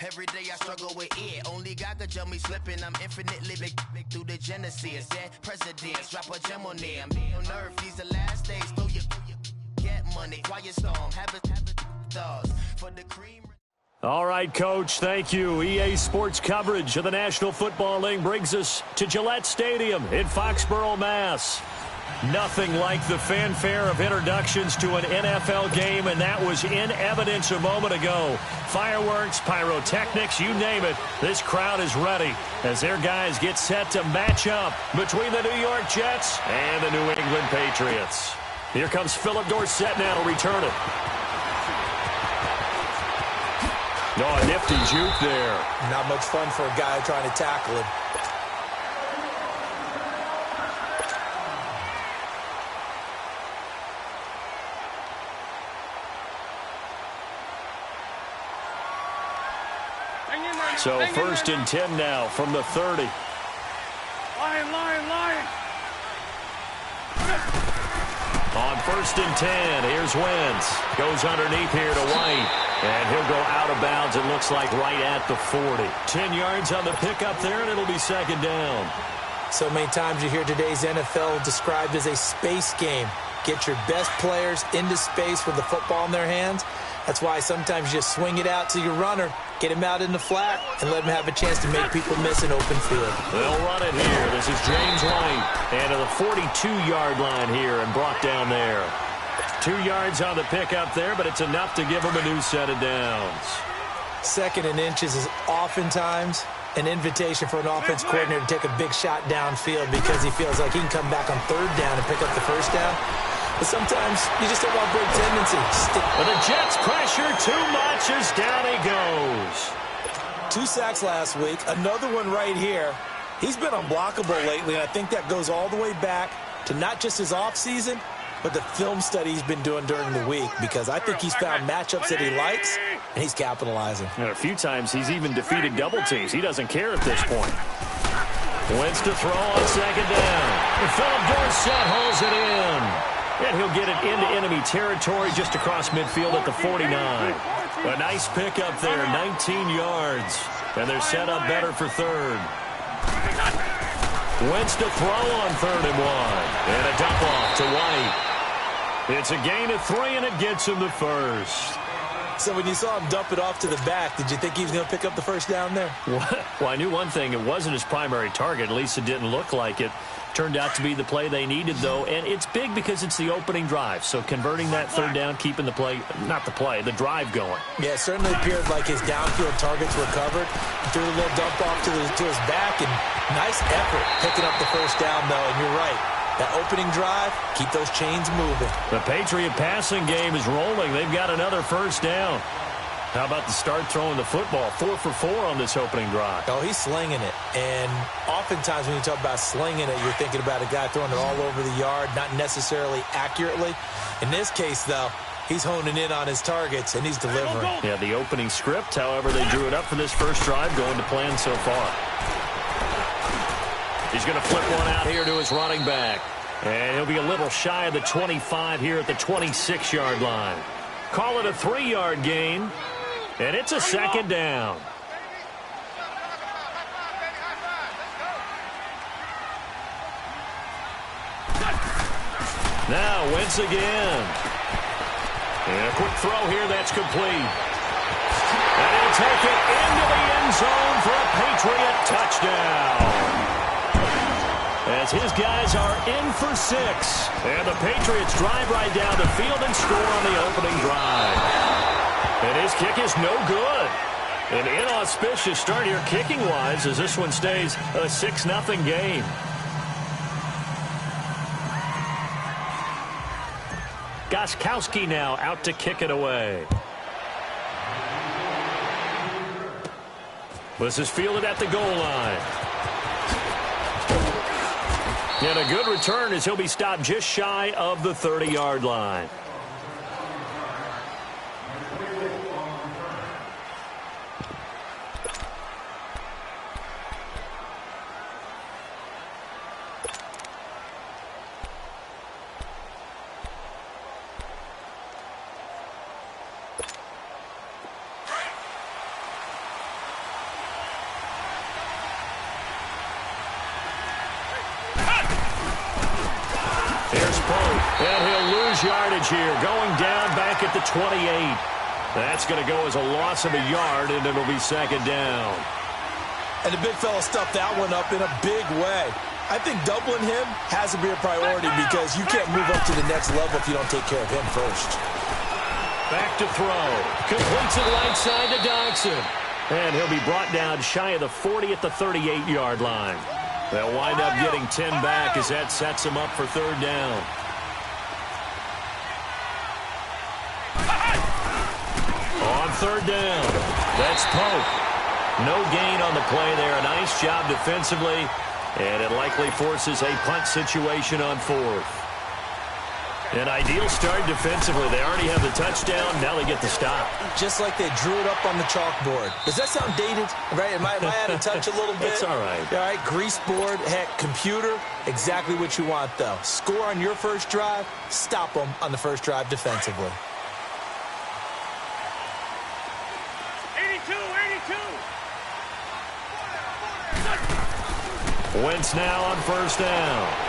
Every day I struggle with it. Only God could jump me slipping. I'm infinitely big through the Genesis. Dead presidents, drop a gem on them. On earth, these the last days. Throw your get money, quiet storm. Have it thoughts for the cream. All right, Coach, thank you. EA Sports coverage of the National Football League brings us to Gillette Stadium in Foxborough, Mass. Nothing like the fanfare of introductions to an NFL game, and that was in evidence a moment ago. Fireworks, pyrotechnics, you name it. This crowd is ready as their guys get set to match up between the New York Jets and the New England Patriots. Here comes Philip Dorsett now to return it. Oh, a nifty juke there. Not much fun for a guy trying to tackle him. So first and 10 now from the 30. Lion. On first and 10, here's Wentz. Goes underneath here to White. And he'll go out of bounds, it looks like, right at the 40. 10 yards on the pickup there, and it'll be second down. So many times you hear today's NFL described as a space game. Get your best players into space with the football in their hands. That's why sometimes you just swing it out to your runner, get him out in the flat, and let him have a chance to make people miss an open field. They'll run it here. This is James White. And to the 42-yard line here and brought down there. 2 yards on the pickup there, but it's enough to give him a new set of downs. Second and inches is oftentimes an invitation for an offense coordinator to take a big shot downfield because he feels like he can come back on third down and pick up the first down. But sometimes you just don't want break tendency. But the Jets pressure too much as down he goes. 2 sacks last week, another one right here. He's been unblockable lately, and I think that goes all the way back to not just his offseason, but the film study he's been doing during the week, because I think he's found matchups that he likes, and he's capitalizing. And a few times he's even defeated double teams. He doesn't care at this point. Wentz to throw on second down. And Philip Dorsett holds it in. And he'll get it into enemy territory just across midfield at the 49. A nice pickup there, 19 yards. And they're set up better for third. Wentz to throw on 3rd and 1. And a dump off to White. It's a gain of 3, and it gets him the first. So when you saw him dump it off to the back, did you think he was going to pick up the first down there? Well, I knew one thing. It wasn't his primary target. At least it didn't look like it. Turned out to be the play they needed, though. And it's big because it's the opening drive. So converting that 3rd down, keeping the play, not the play, the drive going. Yeah, it certainly appeared like his downfield targets were covered. He threw a little dump off to his back, and nice effort picking up the first down, though. And you're right. That opening drive, keep those chains moving. The Patriot passing game is rolling. They've got another first down. How about the start throwing the football? 4 for 4 on this opening drive. Oh, he's slinging it. And oftentimes when you talk about slinging it, you're thinking about a guy throwing it all over the yard, not necessarily accurately. In this case, though, he's honing in on his targets, and he's delivering. Yeah, the opening script, however, they drew it up for this first drive, going to plan so far. He's going to flip one out here to his running back. And he'll be a little shy of the 25 here at the 26-yard line. Call it a 3-yard gain. And it's a second down. Now Wentz again. And a quick throw here that's complete. And he'll take it into the end zone for a Patriot touchdown. As his guys are in for 6. And the Patriots drive right down the field and score on the opening drive. And his kick is no good. An inauspicious start here kicking-wise as this one stays a 6-0 game. Gostkowski now out to kick it away. This is fielded at the goal line. And a good return as he'll be stopped just shy of the 30-yard line. And he'll lose yardage here, going down back at the 28. That's going to go as a loss of a yard, and it'll be second down. And the big fella stuffed that one up in a big way. I think doubling him has to be a priority because you can't move up to the next level if you don't take care of him first. Back to throw. Completes it right side to Dodson. And he'll be brought down shy of the 40 at the 38-yard line. They'll wind up getting 10 back as that sets him up for third down. On third down, that's Pope. No gain on the play there. A nice job defensively, and it likely forces a punt situation on fourth. An ideal start defensively. They already have the touchdown. Now they get the stop. Just like they drew it up on the chalkboard. Does that sound dated? Right? Am I out of touch a little bit? It's all right. All right, grease board, heck, computer, exactly what you want, though. Score on your first drive, stop them on the first drive defensively. 82. Wentz now on first down.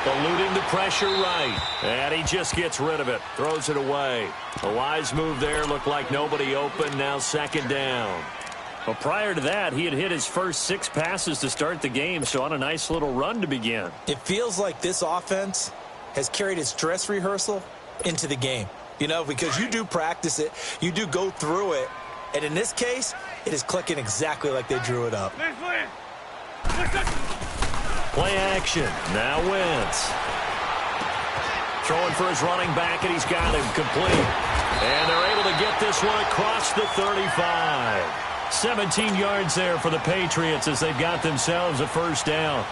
Eluding the pressure right. And he just gets rid of it. Throws it away. A wise move there. Looked like nobody open. Now second down. Well, prior to that, he had hit his first 6 passes to start the game, so on a nice little run to begin. It feels like this offense has carried its dress rehearsal into the game. You know, because you do practice it. You do go through it. And in this case, it is clicking exactly like they drew it up. Play action. Now Wentz. Throwing for his running back, and he's got him complete. And they're able to get this one across the 35. 17 yards there for the Patriots as they've got themselves a first down.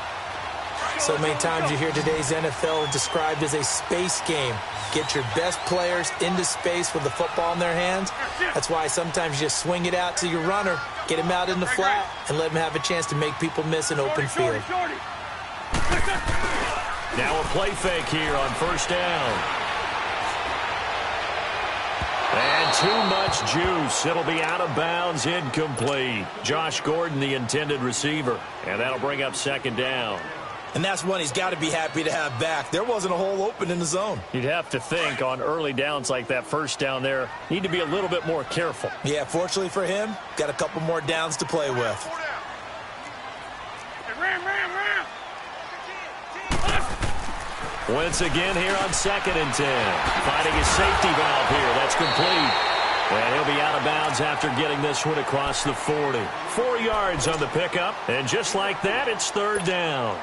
So many times you hear today's NFL described as a space game. Get your best players into space with the football in their hands. That's why sometimes you just swing it out to your runner, get him out in the flat, and let him have a chance to make people miss an open field. Now a play fake here on first down. And too much juice. It'll be out of bounds, incomplete. Josh Gordon, the intended receiver. And that'll bring up second down. And that's one he's got to be happy to have back. There wasn't a hole open in the zone. You'd have to think on early downs like that first down there, need to be a little bit more careful. Yeah, fortunately for him, got a couple more downs to play with. Wentz again here on 2nd and 10. Finding his safety valve here. That's complete. And he'll be out of bounds after getting this one across the 40. 4 yards on the pickup. And just like that, it's third down.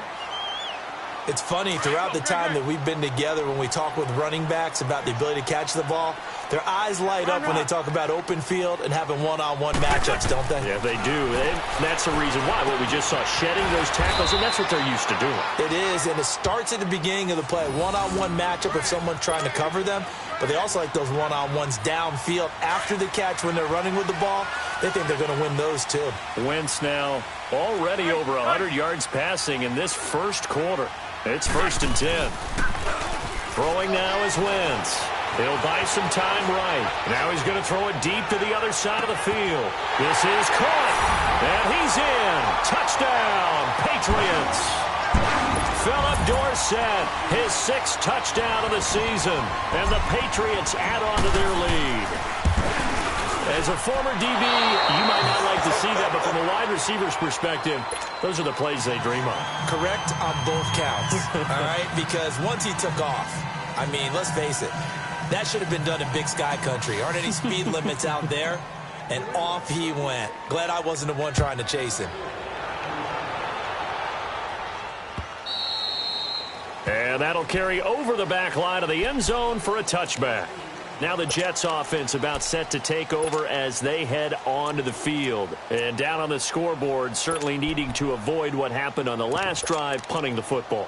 It's funny, throughout the time that we've been together, when we talk with running backs about the ability to catch the ball, their eyes light up when they talk about open field and having one-on-one matchups, don't they? Yeah, they do. And that's the reason why. What we just saw, shedding those tackles, and that's what they're used to doing. It is, and it starts at the beginning of the play. One-on-one matchup if someone's trying to cover them, but they also like those one-on-ones downfield after the catch when they're running with the ball. They think they're going to win those, too. Wentz now already over 100 yards passing in this first quarter. It's 1st and 10. Throwing now is Wentz. He'll buy some time right. Now he's going to throw it deep to the other side of the field. This is caught. And he's in. Touchdown, Patriots. Philip Dorsett, his 6th touchdown of the season. And the Patriots add on to their lead. As a former DB, you might not like to see that, but from a wide receiver's perspective, those are the plays they dream of. Correct on both counts, all right? Because once he took off, I mean, let's face it, that should have been done in Big Sky Country. Aren't any speed limits out there? And off he went. Glad I wasn't the one trying to chase him. And that'll carry over the back line of the end zone for a touchback. Now the Jets offense about set to take over as they head onto the field. And down on the scoreboard, certainly needing to avoid what happened on the last drive, punting the football.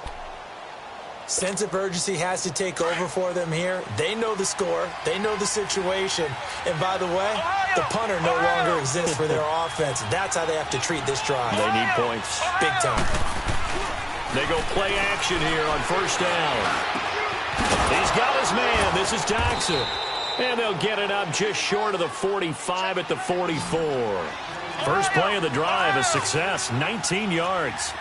Sense of urgency has to take over for them here. They know the score. They know the situation. And by the way, the punter no longer exists for their offense. That's how they have to treat this drive. They need points. Big time. They go play action here on first down. He's got his man. This is Dodson. And they'll get it up just short of the 45 at the 44. First play of the drive, a success, 19 yards.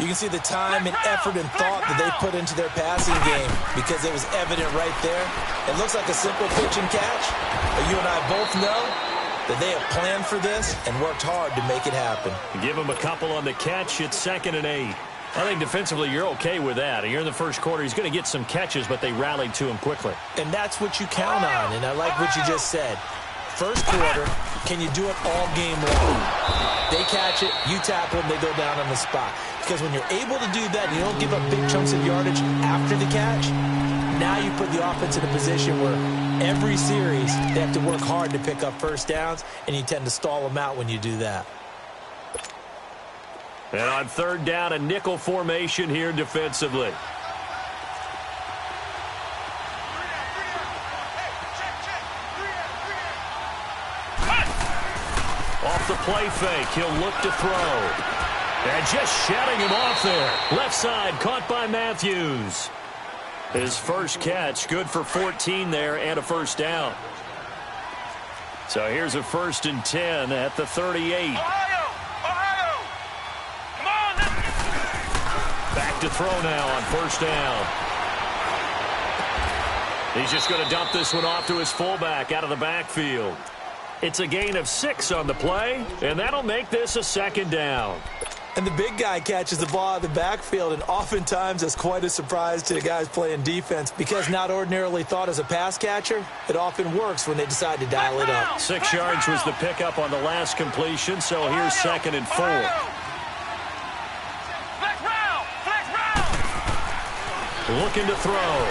You can see the time and effort and thought that they put into their passing game because it was evident right there. It looks like a simple pitch and catch, but you and I both know that they have planned for this and worked hard to make it happen. Give him a couple on the catch. It's 2nd and 8. I think defensively you're okay with that. Here in the first quarter, he's going to get some catches, but they rallied to him quickly. And that's what you count on, and I like what you just said. First quarter, can you do it all game long? They catch it, you tackle them, they go down on the spot. Because when you're able to do that, you don't give up big chunks of yardage after the catch, now you put the offense in a position where every series they have to work hard to pick up first downs, and you tend to stall them out when you do that. And on 3rd down, a nickel formation here defensively. Off the play fake, he'll look to throw. And just shutting him off there. Left side, caught by Matthews. His first catch, good for 14 there and a first down. So here's a 1st and 10 at the 38. Ohio! Come on, Back to throw now on 1st down. He's just going to dump this one off to his fullback out of the backfield. It's a gain of 6 on the play, and that'll make this a 2nd down. And the big guy catches the ball out of the backfield, and oftentimes it's quite a surprise to the guys playing defense because not ordinarily thought as a pass catcher, it often works when they decide to dial it up. 6 yards was the pickup on the last completion, so here's 2nd and 4. Flex round! Looking to throw.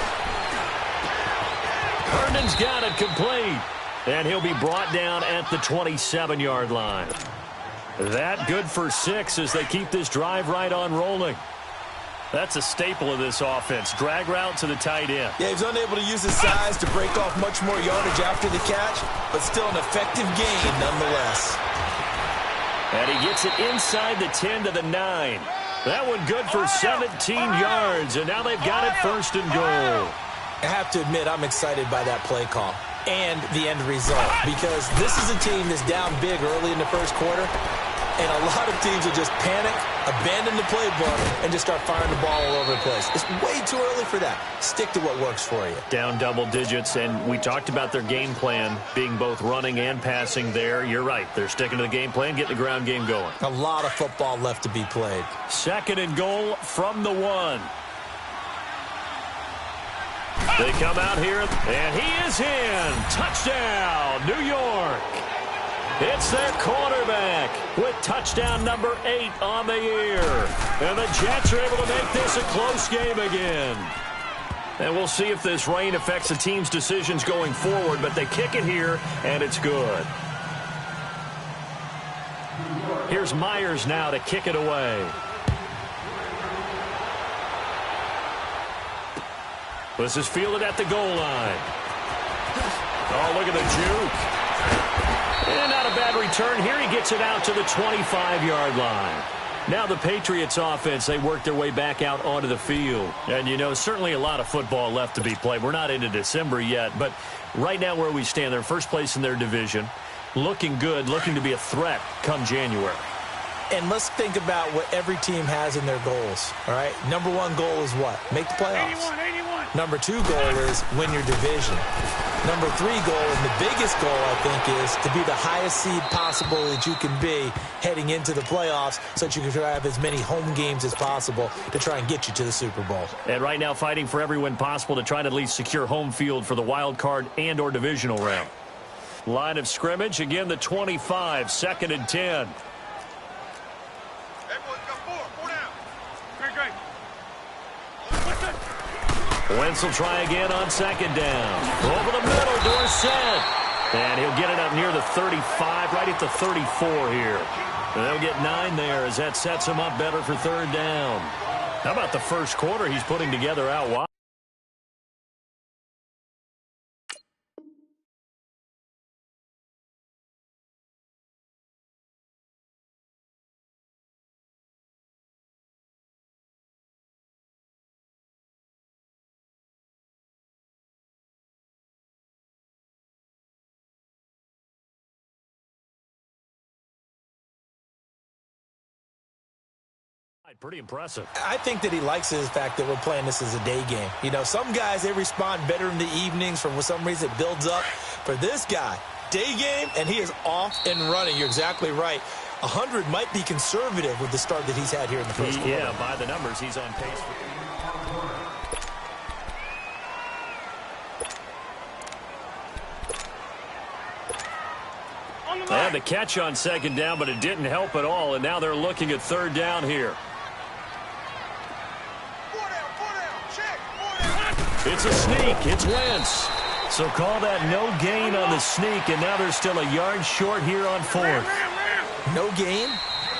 Herndon's got it complete. And he'll be brought down at the 27-yard line. That good for 6 as they keep this drive right on rolling. That's a staple of this offense. Drag route to the tight end. Yeah, he's unable to use his size to break off much more yardage after the catch, but still an effective gain nonetheless. And he gets it inside the 10 to the 9. That one good for 17 yards, and now they've got it 1st and goal. I have to admit, I'm excited by that play call and the end result because this is a team that's down big early in the first quarter, and a lot of teams will just panic, abandon the playbook, and just start firing the ball all over the place. It's way too early for that. Stick to what works for you. Down double digits, and we talked about their game plan being both running and passing there. You're right. They're sticking to the game plan, getting the ground game going. A lot of football left to be played. 2nd and goal from the 1. They come out here, and he is in. Touchdown, New York. It's their quarterback with touchdown number 8 on the year. And the Jets are able to make this a close game again. And we'll see if this rain affects the team's decisions going forward, but they kick it here, and it's good. Here's Myers now to kick it away. This is fielded at the goal line. Oh, look at the juke. And not a bad return here. He gets it out to the 25-yard line. Now the Patriots offense, they work their way back out onto the field. And, you know, certainly a lot of football left to be played. We're not into December yet, but right now where we stand, they're first place in their division. Looking good, looking to be a threat come January. And let's think about what every team has in their goals, all right? Number 1 goal is what? Make the playoffs. 81. Number 2 goal is win your division. Number 3 goal, and the biggest goal, I think, is to be the highest seed possible that you can be heading into the playoffs so that you can have as many home games as possible to try and get you to the Super Bowl. And right now fighting for every win possible to try to at least secure home field for the wild card and or divisional round. Line of scrimmage, again the 25, 2nd and 10. Wentz will try again on 2nd down. Over the middle, Dorsett. And he'll get it up near the 35, right at the 34 here. And they'll get 9 there as that sets him up better for 3rd down. How about the first quarter he's putting together out wide? Pretty impressive. I think that he likes the fact that we're playing this as a day game. You know, some guys, they respond better in the evenings. For some reason, it builds up. For this guy, day game, and he is off and running. You're exactly right. 100 might be conservative with the start that he's had here in the first quarter. Yeah, by the numbers, he's on pace for... They had the catch on second down, but it didn't help at all, and now they're looking at third down here. It's a sneak. It's Wentz. So call that no gain on the sneak, and now they're still a yard short here on fourth. No gain?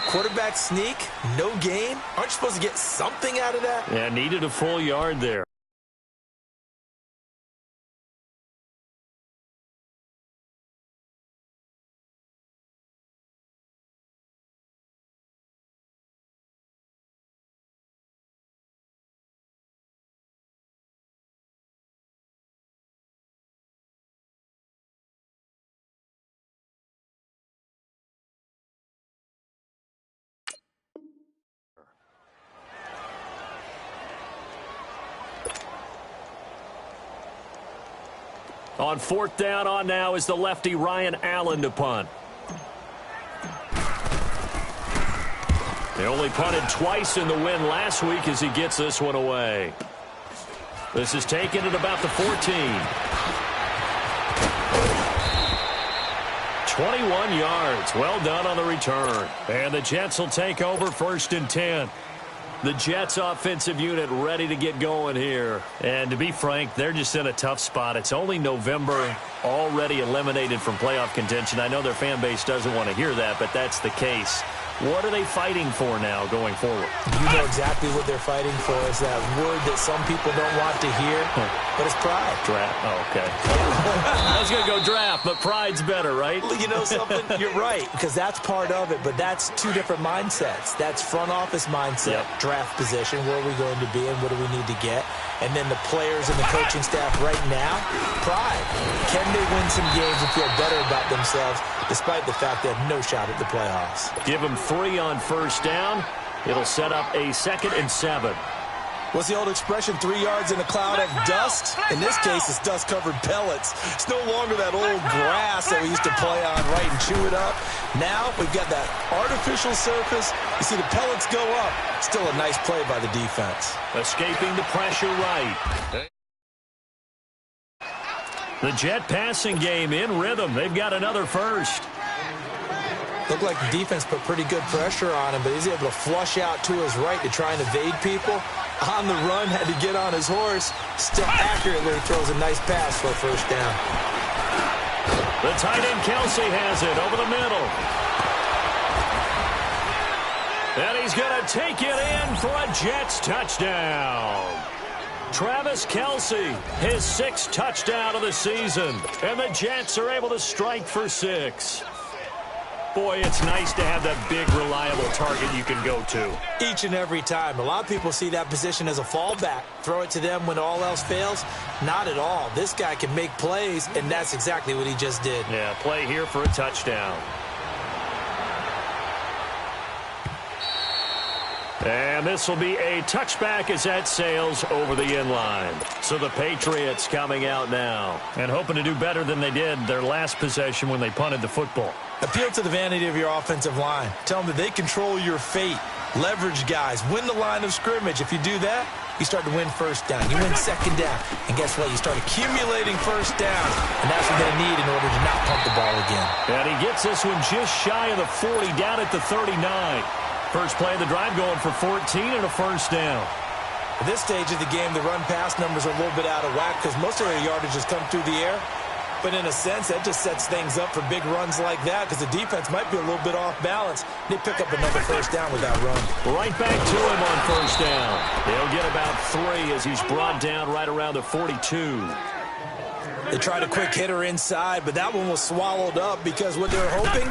Quarterback sneak? No gain? Aren't you supposed to get something out of that? Yeah, needed a full yard there. On fourth down on now is the lefty Ryan Allen to punt. They only punted twice in the win last week as he gets this one away. This is taken at about the 14. 21 yards. Well done on the return. And the Jets will take over first and 10. The Jets offensive unit ready to get going here. And to be frank, they're just in a tough spot. It's only November, already eliminated from playoff contention. I know their fan base doesn't want to hear that, but that's the case. What are they fighting for now going forward? You know exactly what they're fighting for. Is that word that some people don't want to hear, but it's pride. Draft. Oh, okay. I was going to go draft, but pride's better, right? Well, you know something? You're right, because that's part of it, but that's two different mindsets. That's front office mindset, draft position, where are we going to be and what do we need to get? And then the players and the coaching staff right now, pride. Can they win some games and feel better about themselves despite the fact they have no shot at the playoffs? Give them 3 on first down. It'll set up a 2nd and 7. What's the old expression, 3 yards in a cloud of dust? In this case, it's dust-covered pellets. It's no longer that old grass that we used to play on, right, and chew it up. Now we've got that artificial surface. You see the pellets go up. Still a nice play by the defense. Escaping the pressure right. The Jet passing game in rhythm. They've got another first. Looked like the defense put pretty good pressure on him, but he's able to flush out to his right to try and evade people. On the run, had to get on his horse. Still accurately throws a nice pass for a first down. The tight end Kelsey has it over the middle. And he's going to take it in for a Jets touchdown. Travis Kelsey, his 6th touchdown of the season. And the Jets are able to strike for 6. Boy, it's nice to have that big, reliable target you can go to. Each and every time. A lot of people see that position as a fallback. Throw it to them when all else fails. Not at all. This guy can make plays, and that's exactly what he just did. Yeah, play here for a touchdown. And this will be a touchback as that sails over the inline. So the Patriots coming out now and hoping to do better than they did their last possession when they punted the football. Appeal to the vanity of your offensive line. Tell them that they control your fate. Leverage guys. Win the line of scrimmage. If you do that, you start to win first down. You win second down. And guess what? You start accumulating first downs. And that's what they need in order to not punt the ball again. And he gets this one just shy of the 40, down at the 39. First play of the drive going for 14 and a first down. At this stage of the game, the run-pass numbers are a little bit out of whack because most of their yardage has come through the air. But in a sense, that just sets things up for big runs like that because the defense might be a little bit off balance. They pick up another first down with that run. Right back to him on first down. They'll get about 3 as he's brought down right around the 42. They tried a quick hitter inside, but that one was swallowed up because what they're hoping,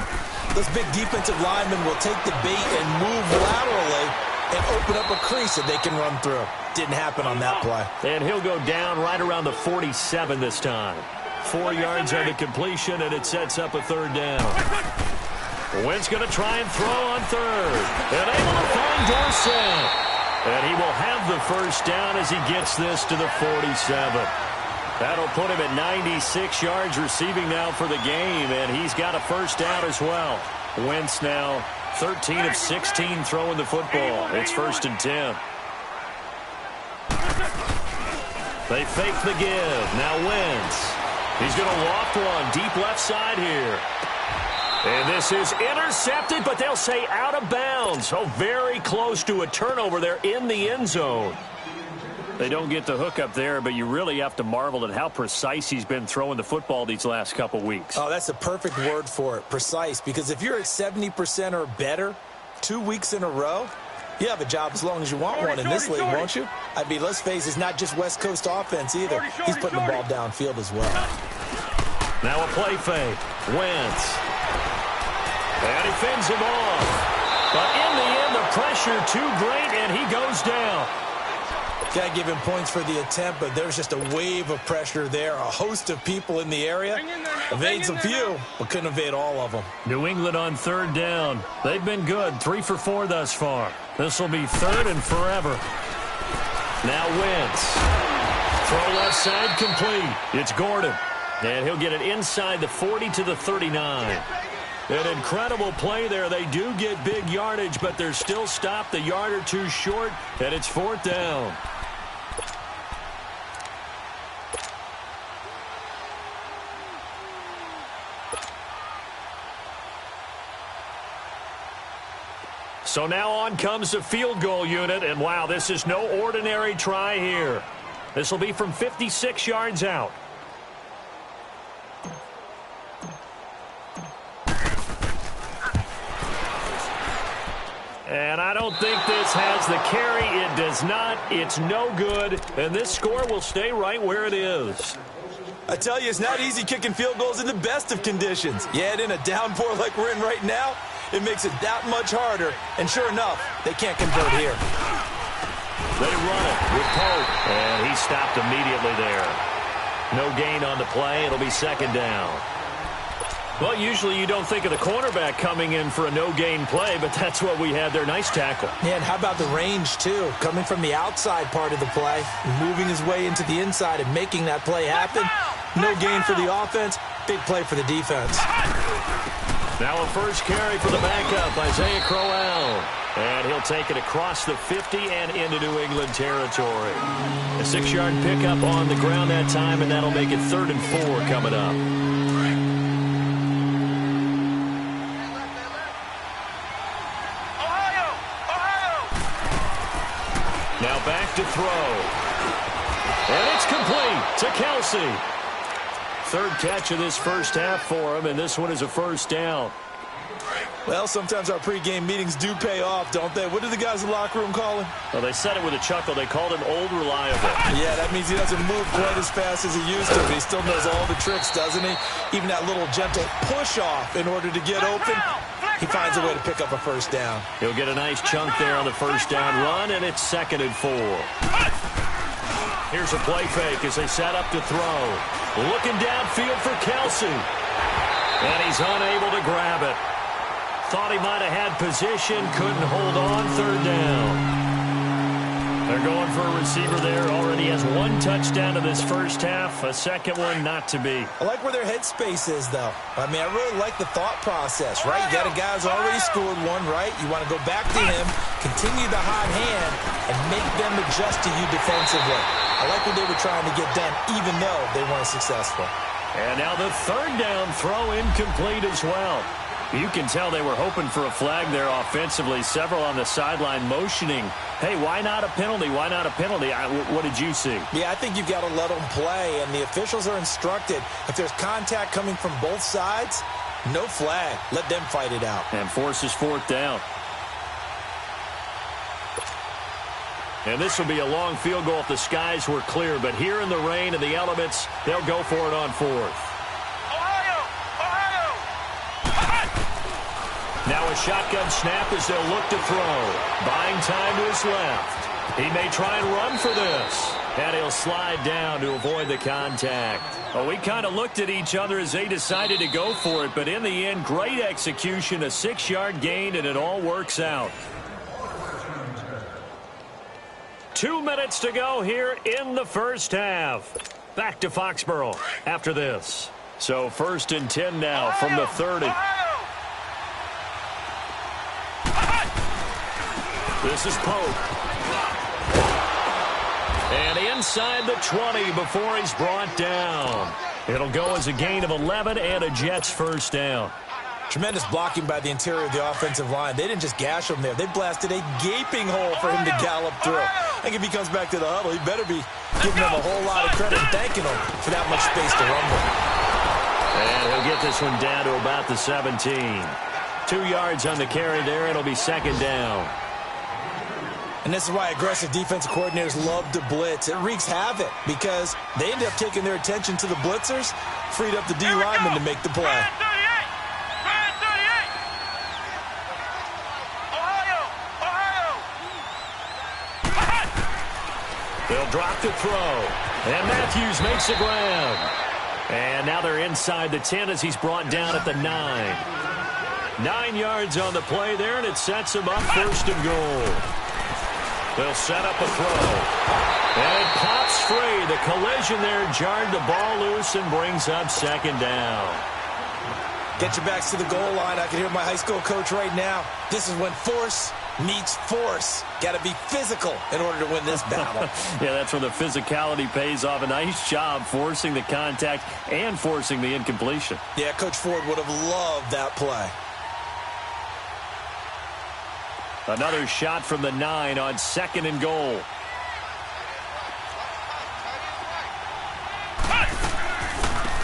those big defensive linemen will take the bait and move laterally and open up a crease that they can run through. Didn't happen on that play. And he'll go down right around the 47 this time. 4 yards on the completion, and it sets up a third down. Wentz going to try and throw on third. And able to find Dorsett. And he will have the first down as he gets this to the 47. That'll put him at 96 yards receiving now for the game, and he's got a first down as well. Wentz now 13 of 16 throwing the football. It's 1st and 10. They fake the give. Now Wentz. He's going to loft one deep left side here. And this is intercepted, but they'll say out of bounds. Oh, very close to a turnover there in the end zone. They don't get the hook up there, but you really have to marvel at how precise he's been throwing the football these last couple weeks. Oh, that's a perfect word for it, precise, because if you're at 70% or better 2 weeks in a row, you have a job as long as you want one in this league, won't you? I mean, let's face it, it's not just West Coast offense either. He's putting the ball downfield as well. Now a play fake. Wentz. And he fends him off. But in the end, the pressure too great, and he goes down. Got to give him points for the attempt, but there's just a wave of pressure there. A host of people in the area. Evades a few, but couldn't evade all of them. New England on 3rd down. They've been good, 3 for 4 thus far. This will be 3rd and forever. Now Wentz. Throw left side complete. It's Gordon. And he'll get it inside the 40 to the 39. An incredible play there. They do get big yardage, but they're still stopped a yard or two short, and it's 4th down. So now on comes the field goal unit, and wow, this is no ordinary try here. This will be from 56 yards out. And I don't think this has the carry. It does not. It's no good. And this score will stay right where it is. I tell you, it's not easy kicking field goals in the best of conditions. You add in a downpour like we're in right now, it makes it that much harder. And sure enough, they can't convert here. They run it with Pope. And he stopped immediately there. No gain on the play. It'll be 2nd down. Well, usually you don't think of the cornerback coming in for a no-gain play, but that's what we had there. Nice tackle. Yeah, and how about the range, too? Coming from the outside part of the play, moving his way into the inside and making that play happen. No gain for the offense, big play for the defense. Now a first carry for the backup, Isaiah Crowell. And he'll take it across the 50 and into New England territory. A 6-yard pickup on the ground that time, and that'll make it 3rd and 4 coming up. Now back to throw. And it's complete to Kelsey. 3rd catch of this first half for him, and this one is a first down. Well, sometimes our pregame meetings do pay off, don't they? What do the guys in the locker room call him? Well, they said it with a chuckle. They called him Old Reliable. Yeah, that means he doesn't move quite as fast as he used to, but he still knows all the tricks, doesn't he? Even that little gentle push-off in order to get open. He finds a way to pick up a first down. He'll get a nice chunk there on the first down run, and it's 2nd and 4. Here's a play fake as they set up to throw. Looking downfield for Kelsey. And he's unable to grab it. Thought he might have had position, couldn't hold on, 3rd down. They're going for a receiver there. Already has 1 touchdown in this first half. A second one not to be. I like where their headspace is, though. I mean, I really like the thought process, right? You got a guy who's already scored one, right? You want to go back to him, continue the hot hand, and make them adjust to you defensively. I like what they were trying to get done, even though they weren't successful. And now the 3rd down throw incomplete as well. You can tell they were hoping for a flag there offensively. Several on the sideline motioning, hey, why not a penalty? Why not a penalty? What did you see? Yeah, I think you've got to let them play, and the officials are instructed. If there's contact coming from both sides, no flag. Let them fight it out. And forces 4th down. And this will be a long field goal if the skies were clear, but here in the rain and the elements, they'll go for it on 4th. Now a shotgun snap as they'll look to throw. Buying time to his left. He may try and run for this. And he'll slide down to avoid the contact. Well, we kind of looked at each other as they decided to go for it, but in the end, great execution, a 6-yard gain, and it all works out. 2 minutes to go here in the first half. Back to Foxborough after this. So 1st and 10 now from the 30. This is Pope. And inside the 20 before he's brought down. It'll go as a gain of 11 and a Jets first down. Tremendous blocking by the interior of the offensive line. They didn't just gash him there. They blasted a gaping hole for him to gallop through. I think if he comes back to the huddle, he better be giving them a whole lot of credit and thanking them for that much space to run with. And he'll get this one down to about the 17. 2 yards on the carry there. It'll be 2nd down. And this is why aggressive defensive coordinators love to blitz. It wreaks havoc because they end up taking their attention to the blitzers, freed up the D lineman to make the play. They'll drop the throw. And Matthews makes the grab. And now they're inside the 10 as he's brought down at the 9. 9 yards on the play there, and it sets him up 1st and goal. They'll set up a throw. And it pops free. The collision there jarred the ball loose and brings up 2nd down. Get your backs to the goal line. I can hear my high school coach right now. This is when force meets force. Got to be physical in order to win this battle. Yeah, that's where the physicality pays off. A nice job forcing the contact and forcing the incompletion. Yeah, Coach Ford would have loved that play. Another shot from the 9 on 2nd and goal.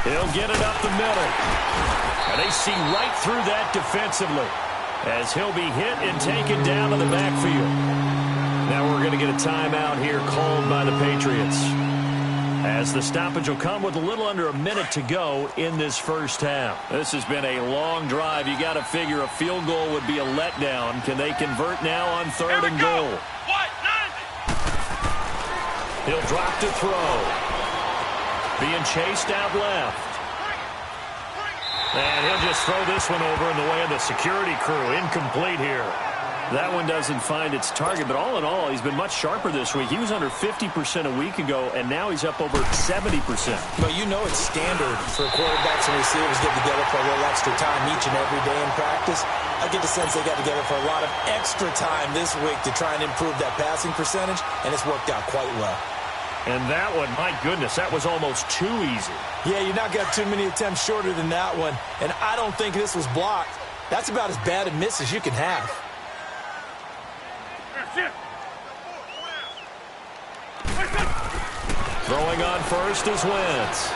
He'll get it up the middle. And they see right through that defensively as he'll be hit and taken down to the backfield. Now we're going to get a timeout here called by the Patriots, as the stoppage will come with a little under a minute to go in this first half. This has been a long drive. You got to figure a field goal would be a letdown. Can they convert now on 3rd and goal? He'll drop to throw. Being chased out left. And he'll just throw this one over in the way of the security crew. Incomplete here. That one doesn't find its target, but all in all, he's been much sharper this week. He was under 50% a week ago, and now he's up over 70%. But you know it's standard for quarterbacks and receivers get together for a little extra time each and every day in practice. I get the sense they got together for a lot of extra time this week to try and improve that passing percentage, and it's worked out quite well. And that one, my goodness, that was almost too easy. Yeah, you not got too many attempts shorter than that one, and I don't think this was blocked. That's about as bad a miss as you can have. Throwing on first is Wentz.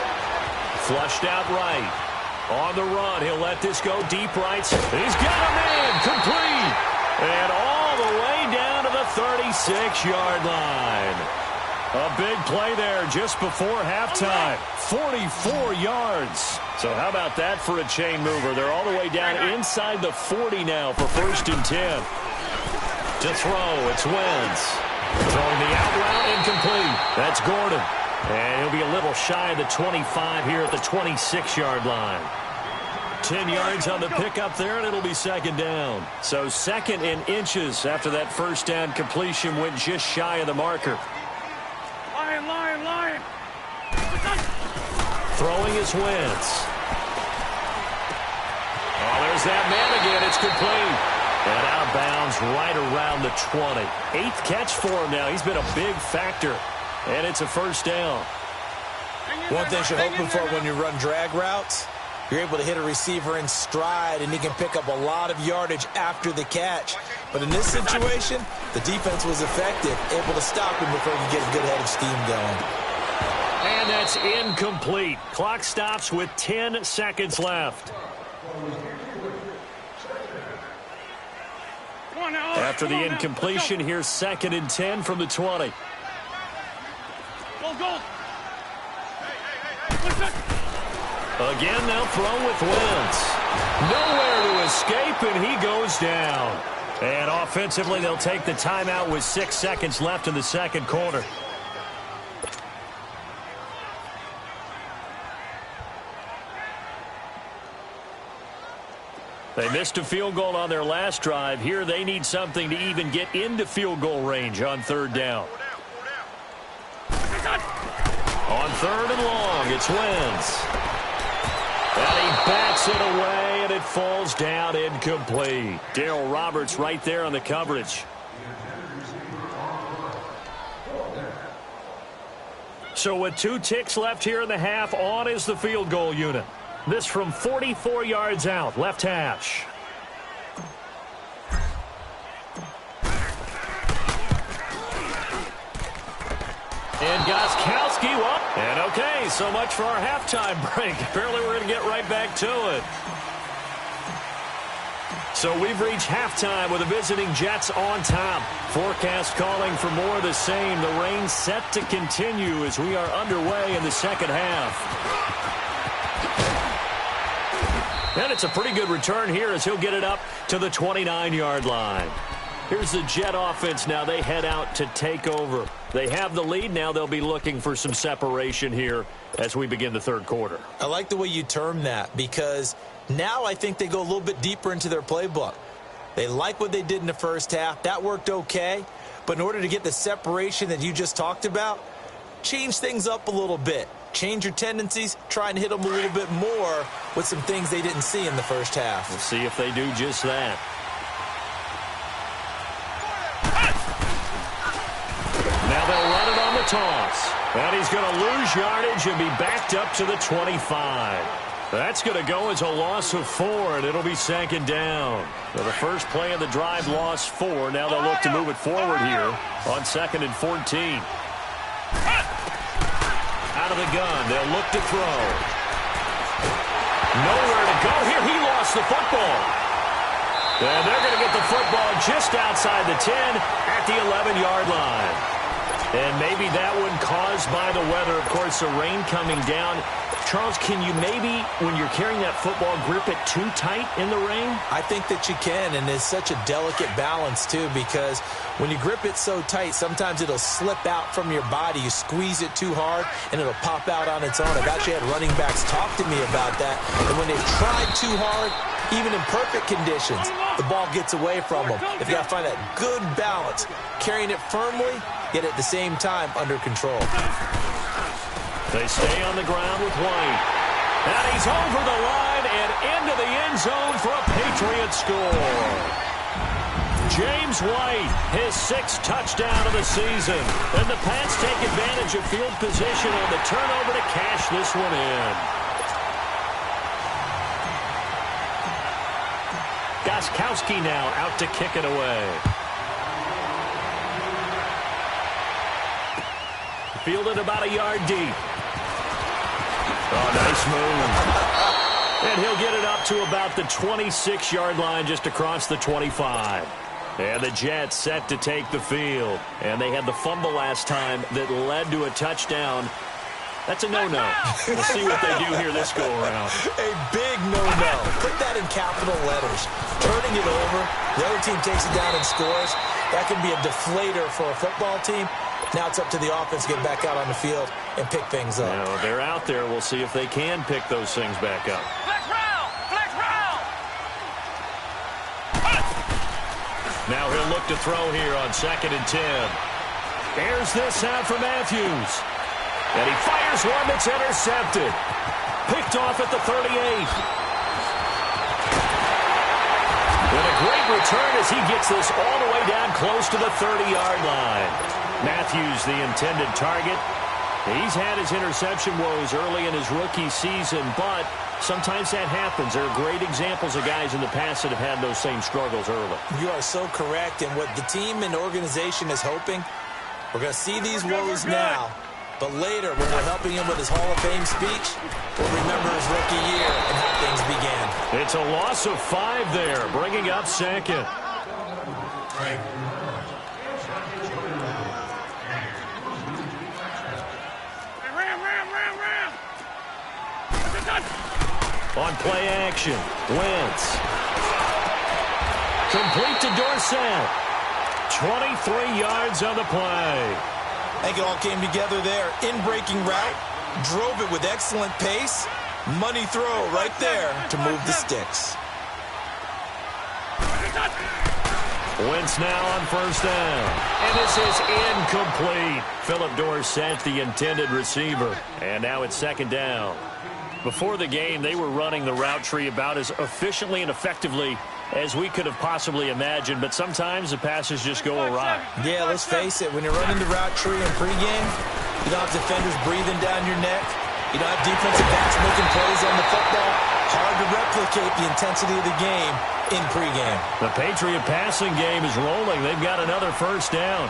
Flushed out right. On the run, he'll let this go deep right. He's got a man, complete. And all the way down to the 36-yard line. A big play there just before halftime. 44 yards. So how about that for a chain mover? They're all the way down inside the 40 now for 1st and 10. To throw, it's Wentz. Throwing the out route, incomplete. That's Gordon. And he'll be a little shy of the 25 here at the 26-yard line. 10 yards on the pickup there, and it'll be 2nd down. So 2nd in inches after that first down completion went just shy of the marker. Lion. Throwing is Wentz. Oh, there's that man again. It's complete. And out of bounds right around the 20. 8th catch for him now. He's been a big factor. And it's a 1st down. One thing you're hoping for when you run drag routes, you're able to hit a receiver in stride, and he can pick up a lot of yardage after the catch. But in this situation, the defense was effective, able to stop him before he could get a good head of steam going. And that's incomplete. Clock stops with 10 seconds left. After the incompletion, here's 2nd and 10 from the 20. Go. Again, they'll throw with Wentz. Nowhere to escape, and he goes down. And offensively, they'll take the timeout with 6 seconds left in the second quarter. They missed a field goal on their last drive. Here they need something to even get into field goal range on third down. On third and long, it's Wentz. And he bats it away, and it falls down incomplete. Darryl Roberts right there on the coverage. So with 2 ticks left here in the half, on is the field goal unit. This from 44 yards out, left hash. And Gostkowski, and okay, so much for our halftime break. Apparently we're going to get right back to it. So we've reached halftime with the visiting Jets on top. Forecast calling for more of the same. The rain set to continue as we are underway in the second half. And it's a pretty good return here as he'll get it up to the 29-yard line. Here's the Jet offense now. They head out to take over. They have the lead. Now they'll be looking for some separation here as we begin the third quarter. I like the way you term that because now I think they go a little bit deeper into their playbook. They like what they did in the first half. That worked okay. But in order to get the separation that you just talked about, change things up a little bit. Change your tendencies. Try and hit them a little bit more with some things they didn't see in the first half. We'll see if they do just that. Now they'll run it on the toss. And he's going to lose yardage and be backed up to the 25. That's going to go as a loss of 4, and it'll be second down. So the first play of the drive lost 4. Now they'll look to move it forward here on 2nd and 14. Out of the gun, they'll look to throw. Nowhere to go here. He lost the football. And they're going to get the football just outside the 10 at the 11-yard line. And maybe that one caused by the weather. Of course, the rain coming down. Charles, can you maybe, when you're carrying that football, grip it too tight in the rain? I think that you can, and it's such a delicate balance, too, because when you grip it so tight, sometimes it'll slip out from your body. You squeeze it too hard, and it'll pop out on its own. I've actually had running backs talk to me about that, and when they've tried too hard, even in perfect conditions, the ball gets away from them. They've got to find that good balance, carrying it firmly, yet at the same time under control. They stay on the ground with White. And he's over the line and into the end zone for a Patriot score. James White, his 6th touchdown of the season. And the Pats take advantage of field position on the turnover to cash this one in. Gostkowski now out to kick it away. Fielded about a yard deep. Oh, nice move. And he'll get it up to about the 26-yard line just across the 25. And the Jets set to take the field. And they had the fumble last time that led to a touchdown. That's a no-no. We'll see what they do here this go-around. A big no-no. Put that in capital letters. Turning it over, the other team takes it down and scores. That can be a deflator for a football team. Now it's up to the offense to get back out on the field and pick things up. You know, they're out there. We'll see if they can pick those things back up. Flex round! Flex round! Now he'll look to throw here on 2nd and 10. Airs this out for Matthews. And he fires one that's intercepted. Picked off at the 38. And a great return as he gets this all the way down close to the 30-yard line. Matthews, the intended target. He's had his interception woes early in his rookie season, but sometimes that happens. There are great examples of guys in the past that have had those same struggles early. You are so correct, and what the team and organization is hoping, we're going to see these woes now, but later when we're helping him with his Hall of Fame speech, we'll remember his rookie year and how things began. It's a loss of 5 there, bringing up 2nd. On play action, Wentz. Complete to Dorsett. 23 yards on the play. I think it all came together there. In-breaking route, drove it with excellent pace. Money throw right there to move the sticks. Wentz now on first down. And this is incomplete. Philip Dorsett, the intended receiver. And now it's second down. Before the game, they were running the route tree about as efficiently and effectively as we could have possibly imagined, but sometimes the passes just go awry. Yeah, let's face it. When you're running the route tree in pregame, you don't have defenders breathing down your neck. You don't have defensive backs making plays on the football. Hard to replicate the intensity of the game in pregame. The Patriot passing game is rolling. They've got another first down.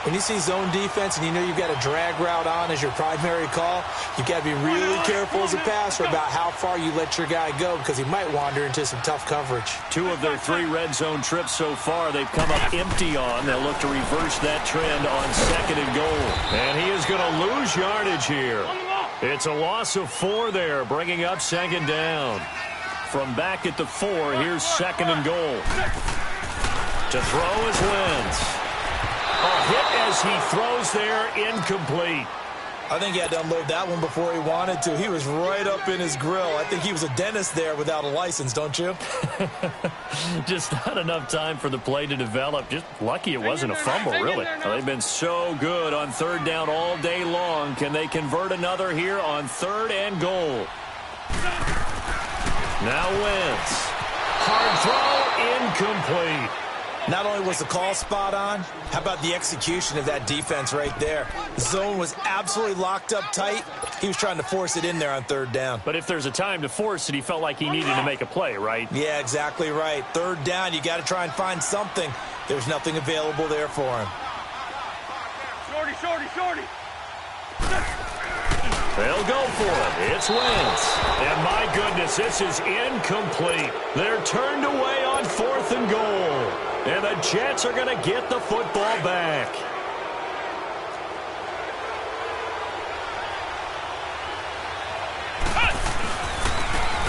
When you see zone defense and you know you've got a drag route on as your primary call, you've got to be really careful as a passer about how far you let your guy go because he might wander into some tough coverage. 2 of their 3 red zone trips so far they've come up empty on. They'll look to reverse that trend on second and goal. And he is going to lose yardage here. It's a loss of 4 there, bringing up second down. From back at the 4, here's second and goal. To throw is Wentz. A hit as he throws there, incomplete. I think he had to unload that one before he wanted to. He was right up in his grill. I think he was a dentist there without a license, don't you? Just not enough time for the play to develop. Just lucky it wasn't a fumble, really. They've been so good on third down all day long. Can they convert another here on third and goal? Now Wentz. Hard throw, incomplete. Not only was the call spot on, how about the execution of that defense right there? The zone was absolutely locked up tight. He was trying to force it in there on third down. But if there's a time to force it, he felt like he needed to make a play, right? Yeah, exactly right. Third down, you got to try and find something. There's nothing available there for him. Shorty. They'll go for it. It's Wentz. And my goodness, this is incomplete. They're turned away on fourth and goal. And the Jets are going to get the football back.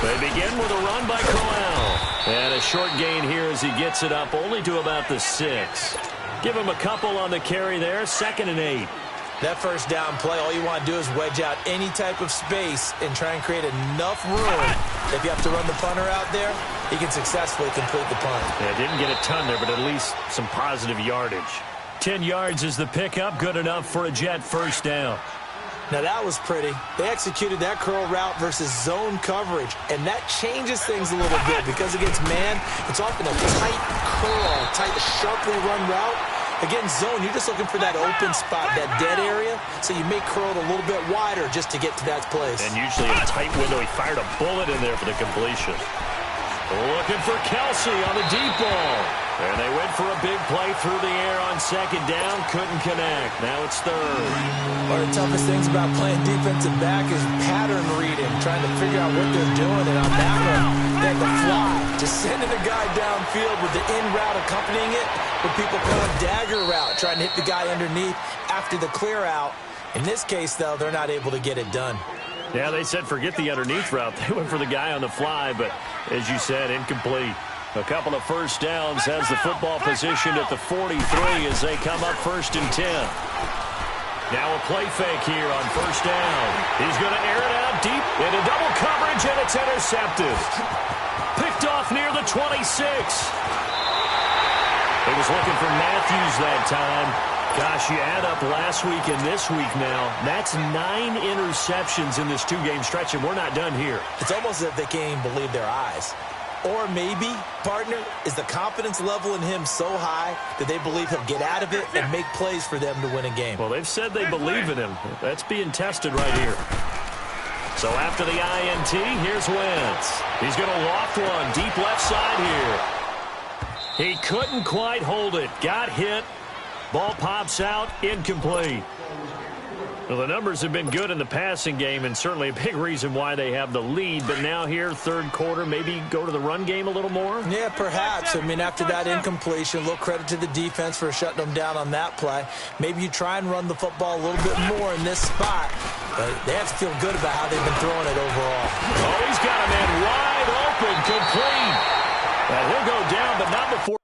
They begin with a run by Corral. And a short gain here as he gets it up only to about the 6. Give him a couple on the carry there, 2nd and 8. That first down play, all you want to do is wedge out any type of space and try and create enough room. If you have to run the punter out there, he can successfully complete the punt. Yeah, didn't get a ton there, but at least some positive yardage. 10 yards is the pickup, good enough for a Jet first down. Now that was pretty. They executed that curl route versus zone coverage, and that changes things a little bit because against man, it's often a tight curl, tight, sharply run route. Against zone, you're just looking for that open spot, that dead area, so you may curl it a little bit wider just to get to that place. And usually a tight window. He fired a bullet in there for the completion. Looking for Kelsey on the deep ball. And they went for a big play through the air on second down. Couldn't connect. Now it's third. One of the toughest things about playing defensive back is pattern reading, trying to figure out what they're doing. And on that one, they had to fly. Just sending a guy downfield with the in route accompanying it, what people call a dagger route, trying to hit the guy underneath after the clear out. In this case, though, they're not able to get it done. Yeah, they said forget the underneath route. They went for the guy on the fly, but as you said, incomplete. A couple of first downs has the football positioned at the 43 as they come up 1st and 10. Now a play fake here on first down. He's going to air it out deep into double coverage, and it's intercepted. Picked off near the 26. He was looking for Matthews that time. Gosh, you add up last week and this week now, that's 9 interceptions in this 2-game stretch, and we're not done here. It's almost as if they can't even believe their eyes. Or maybe, partner, is the confidence level in him so high that they believe he'll get out of it and make plays for them to win a game. Well, they've said they believe in him. That's being tested right here. So after the INT, here's Wentz. He's going to loft one deep left side here. He couldn't quite hold it. Got hit. Ball pops out. Incomplete. Well, the numbers have been good in the passing game, and certainly a big reason why they have the lead. But now here, third quarter, maybe go to the run game a little more? Yeah, perhaps. I mean, after that incompletion, a little credit to the defense for shutting them down on that play. Maybe you try and run the football a little bit more in this spot. But they have to feel good about how they've been throwing it overall. Oh, he's got a man wide open, complete. And he'll go down, but not before.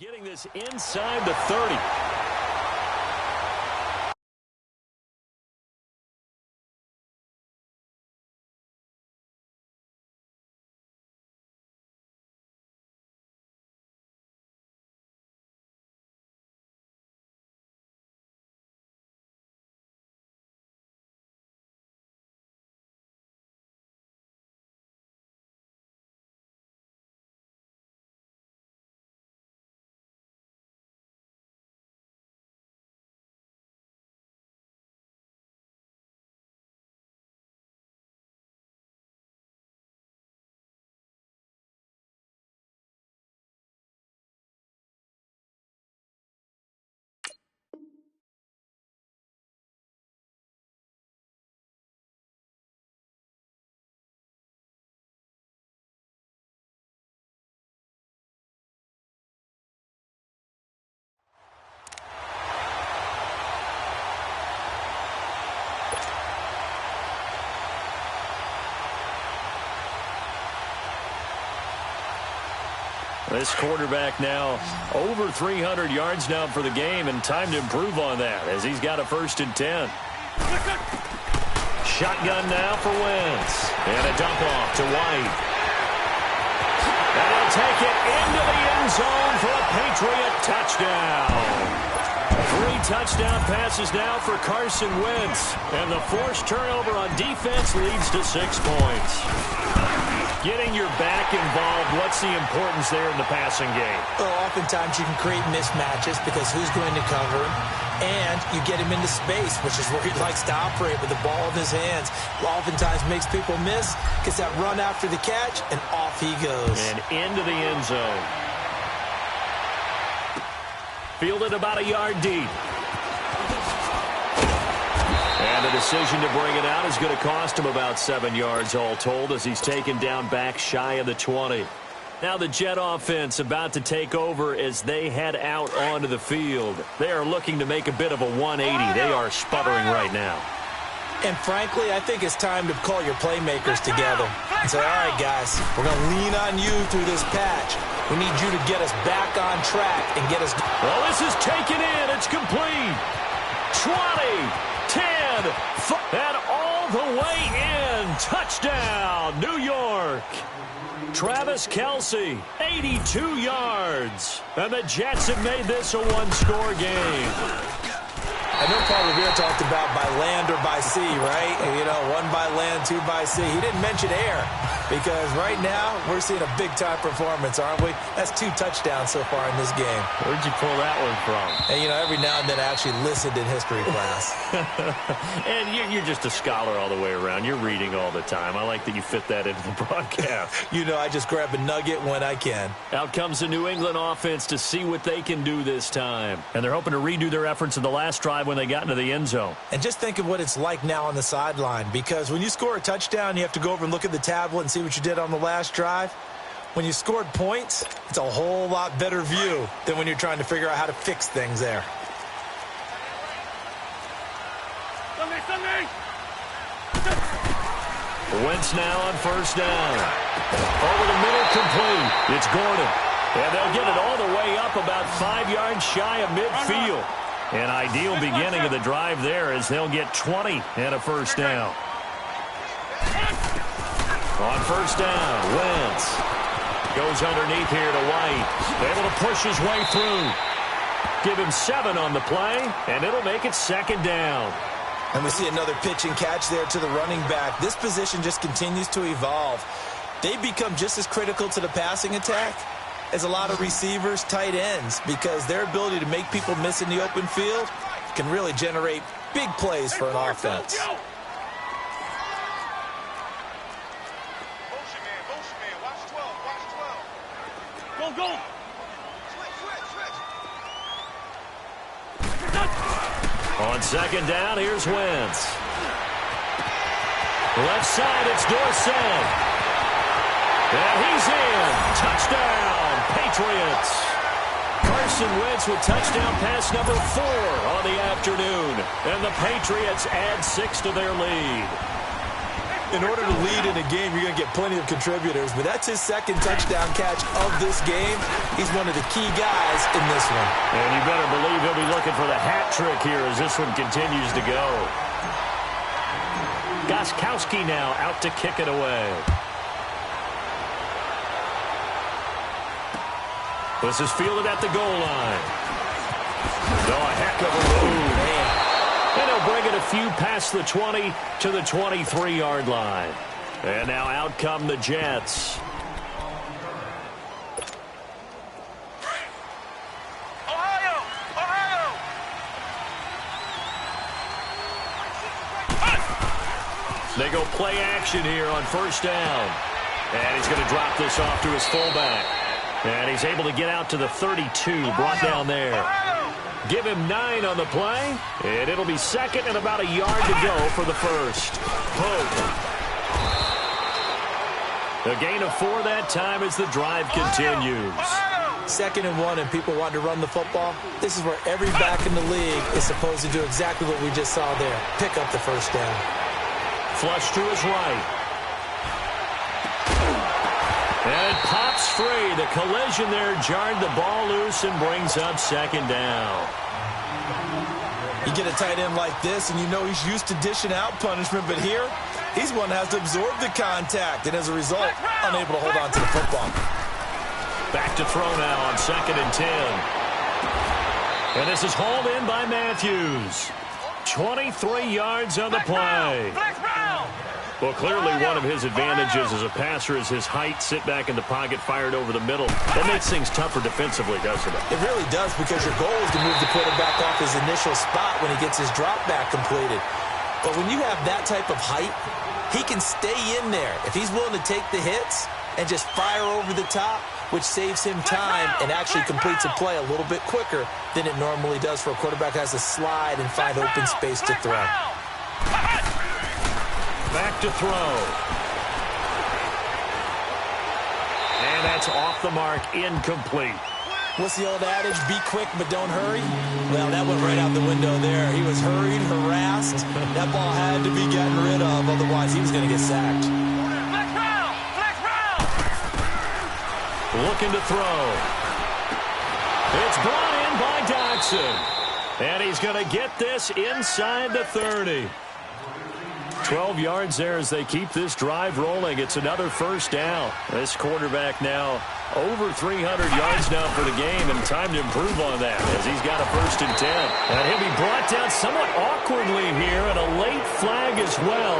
Getting this inside the 30. This quarterback now over 300 yards now for the game, and time to improve on that as he's got a 1st and 10. Shotgun now for Wentz. And a dump off to White. And he'll take it into the end zone for a Patriot touchdown. 3 touchdown passes now for Carson Wentz. And the forced turnover on defense leads to 6 points. Getting your back involved, what's the importance there in the passing game? Well, oftentimes you can create mismatches because who's going to cover him? And you get him into space, which is where he likes to operate with the ball in his hands. Oftentimes makes people miss, gets that run after the catch, and off he goes. And into the end zone. Fielded about a yard deep. And the decision to bring it out is going to cost him about 7 yards all told as he's taken down back shy of the 20. Now the Jet offense about to take over as they head out onto the field. They are looking to make a bit of a 180. They are sputtering right now. And frankly, I think it's time to call your playmakers together and say, all right, guys, we're going to lean on you through this patch. We need you to get us back on track and get us... Well, this is taken in. It's complete. 20. 10, and all the way in. Touchdown, New York. Travis Kelce, 82 yards. And the Jets have made this a one-score game. I know Paul Revere talked about by land or by sea, right? You know, 1 by land, 2 by sea. He didn't mention air because right now we're seeing a big-time performance, aren't we? That's 2 touchdowns so far in this game. Where'd you pull that one from? And, you know, every now and then I actually listened in history class. And you're just a scholar all the way around. You're reading all the time. I like that you fit that into the broadcast. You know, I just grab a nugget when I can. Out comes the New England offense to see what they can do this time. And they're hoping to redo their efforts in the last drive when they got into the end zone. And just think of what it's like now on the sideline, because when you score a touchdown, you have to go over and look at the tablet and see what you did on the last drive. When you scored points, it's a whole lot better view than when you're trying to figure out how to fix things there. Wentz now on 1st down. Over the middle, complete. It's Gordon. And they'll get it all the way up about 5 yards shy of midfield. An ideal beginning of the drive there as they'll get 20 and a 1st down. On 1st down, Wentz goes underneath here to White. Able to push his way through. Give him 7 on the play, and it'll make it 2nd down. And we see another pitch and catch there to the running back. This position just continues to evolve. They become just as critical to the passing attack as a lot of receivers, tight ends, because their ability to make people miss in the open field can really generate big plays for an offense. Go. On 2nd down, here's Wentz. Left side, it's Dorsett. And he's in. Touchdown, Patriots. Carson Wentz with touchdown pass number 4 on the afternoon. And the Patriots add 6 to their lead. In order to lead in a game, you're going to get plenty of contributors, but that's his second touchdown catch of this game. He's one of the key guys in this one. And you better believe he'll be looking for the hat trick here as this one continues to go. Gostkowski now out to kick it away. This is fielded at the goal line. Oh, a heck of a move. Man. And he'll bring it a few past the 20 to the 23-yard line. And now out come the Jets. They go play action here on first down. And he's going to drop this off to his fullback. And he's able to get out to the 32, brought down there. Give him 9 on the play, and it'll be second and about a yard to go for the first. Pope. A gain of 4 that time as the drive continues. 2nd and 1, and people want to run the football. This is where every back in the league is supposed to do exactly what we just saw there. Pick up the first down. Flush to his right. And it pops free. The collision there jarred the ball loose and brings up 2nd down. You get a tight end like this, and you know he's used to dishing out punishment, but here, he's one that has to absorb the contact, and as a result, unable to hold on to the football. Back to throw now on 2nd and 10. And this is hauled in by Matthews. 23 yards on the play. Well, clearly one of his advantages as a passer is his height. Sit back in the pocket, fired over the middle. That makes things tougher defensively, doesn't it? It really does, because your goal is to move the quarterback off his initial spot when he gets his drop back completed. But when you have that type of height, he can stay in there. If he's willing to take the hits and just fire over the top, which saves him time and actually completes a play a little bit quicker than it normally does for a quarterback who has to slide and find open space to throw. Back to throw. And that's off the mark, incomplete. What's the old adage? Be quick, but don't hurry? Well, that went right out the window there. He was hurried, harassed. That ball had to be gotten rid of, otherwise he was going to get sacked. Looking to throw. It's brought in by Dodson. And he's going to get this inside the 30. 12 yards there as they keep this drive rolling. It's another first down. This quarterback now over 300 yards now for the game, and time to improve on that as he's got a 1st and 10. And he'll be brought down somewhat awkwardly here, and a late flag as well.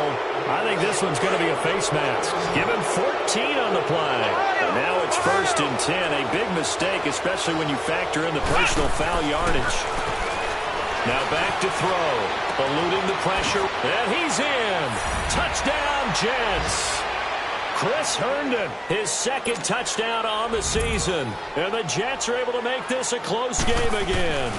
I think this one's going to be a face mask. Give him 14 on the play. And now it's 1st and 10. A big mistake, especially when you factor in the personal foul yardage. Now back to throw. Eluding the pressure. And he's in. Touchdown, Jets. Chris Herndon, his 2nd touchdown on the season. And the Jets are able to make this a close game again.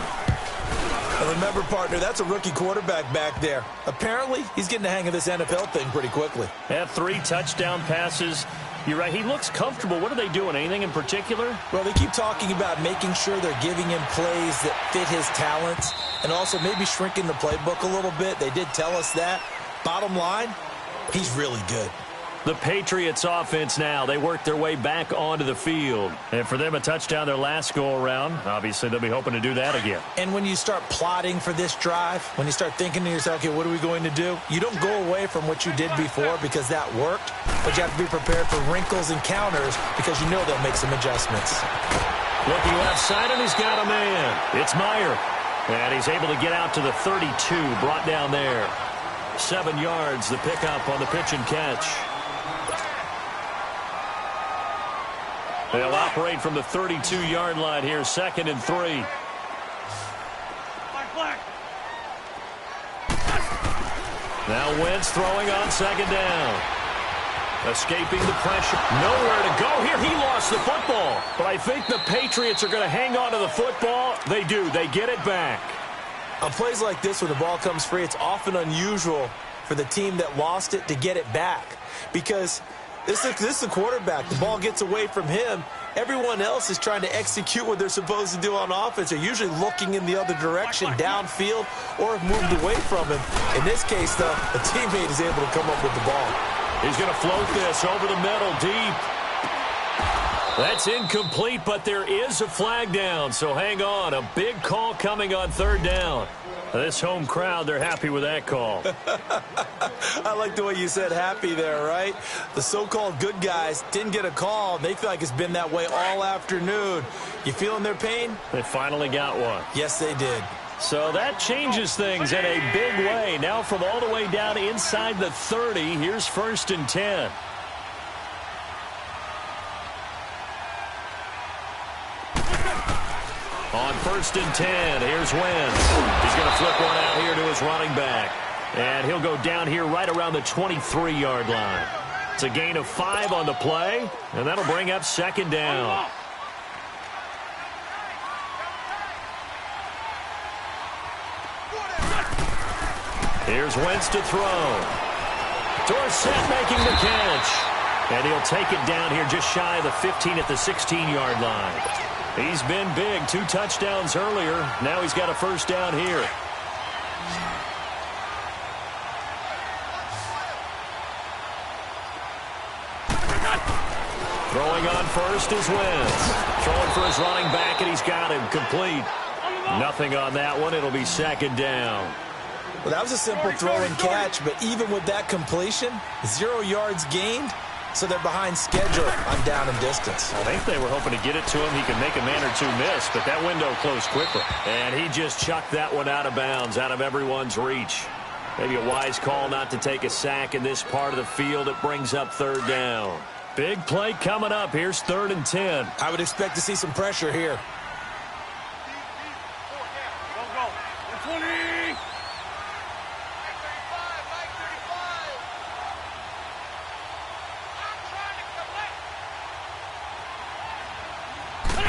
And remember, partner, that's a rookie quarterback back there. Apparently, he's getting the hang of this NFL thing pretty quickly. Had 3 touchdown passes. You're right, he looks comfortable. What are they doing? Anything in particular? Well, they keep talking about making sure they're giving him plays that fit his talents and also maybe shrinking the playbook a little bit. They did tell us that. Bottom line, he's really good. The Patriots offense now, they work their way back onto the field. And for them, a touchdown their last go-around. Obviously, they'll be hoping to do that again. And when you start plotting for this drive, when you start thinking to yourself, okay, what are we going to do? You don't go away from what you did before because that worked, but you have to be prepared for wrinkles and counters because you know they'll make some adjustments. Looking left side, and he's got a man. It's Meyer. And he's able to get out to the 32, brought down there. 7 yards, the pickup on the pitch and catch. They'll operate from the 32-yard line here, 2nd and 3. Now Wentz throwing on 2nd down. Escaping the pressure. Nowhere to go here. He lost the football. But I think the Patriots are going to hang on to the football. They do. They get it back. On plays like this, when the ball comes free, it's often unusual for the team that lost it to get it back. Because this is the quarterback. The ball gets away from him. Everyone else is trying to execute what they're supposed to do on offense. They're usually looking in the other direction, downfield, or have moved away from him. In this case, though, a teammate is able to come up with the ball. He's going to float this over the middle, deep. That's incomplete, but there is a flag down, so hang on. A big call coming on third down. This home crowd, they're happy with that call. I like the way you said happy there, right? The so-called good guys didn't get a call. They feel like it's been that way all afternoon. You feeling their pain? They finally got one. Yes, they did. So that changes things in a big way. Now from all the way down inside the 30, here's 1st and 10. On 1st and 10, here's Wentz. He's going to flip one out here to his running back. And he'll go down here right around the 23-yard line. It's a gain of 5 on the play, and that'll bring up 2nd down. Here's Wentz to throw. Dorsett making the catch. And he'll take it down here just shy of the 15 at the 16-yard line. He's been big, 2 touchdowns earlier. Now he's got a 1st down here. Throwing on 1st is Wentz. Throwing for his running back, and he's got him complete. Nothing on that one. It'll be 2nd down. Well, that was a simple throw and catch, but even with that completion, 0 yards gained, so they're behind schedule on down and distance. I think they were hoping to get it to him. He could make a man or 2 miss, but that window closed quickly. And he just chucked that one out of bounds, out of everyone's reach. Maybe a wise call not to take a sack in this part of the field. It brings up 3rd down. Big play coming up. Here's 3rd and 10. I would expect to see some pressure here. Go. 20.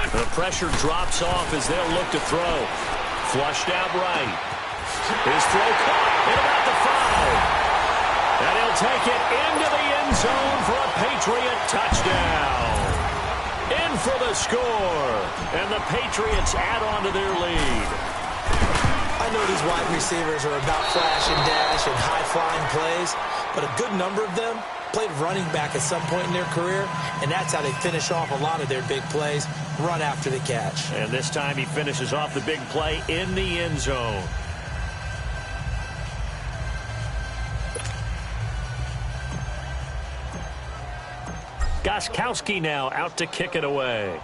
The pressure drops off as they'll look to throw. Flushed out right. His throw caught at about the 5. And he'll take it into the end zone for a Patriot touchdown. In for the score. And the Patriots add on to their lead. I know these wide receivers are about flash and dash and high-flying plays, but a good number of them played running back at some point in their career, and that's how they finish off a lot of their big plays, run after the catch. And this time he finishes off the big play in the end zone. Gostkowski now out to kick it away.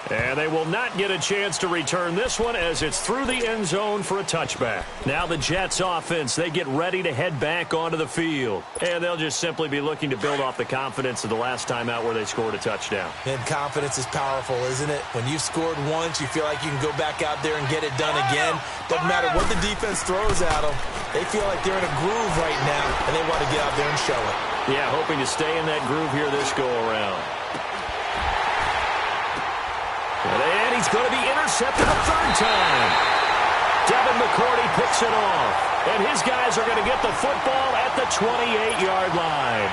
And they will not get a chance to return this one as it's through the end zone for a touchback. Now the Jets offense, they get ready to head back onto the field. And they'll just simply be looking to build off the confidence of the last time out where they scored a touchdown. And confidence is powerful, isn't it? When you've scored once, you feel like you can go back out there and get it done again. Doesn't matter what the defense throws at them. They feel like they're in a groove right now, and they want to get out there and show it. Yeah, hoping to stay in that groove here this go-around. And he's going to be intercepted a 3rd time. Devin McCourty picks it off. And his guys are going to get the football at the 28-yard line.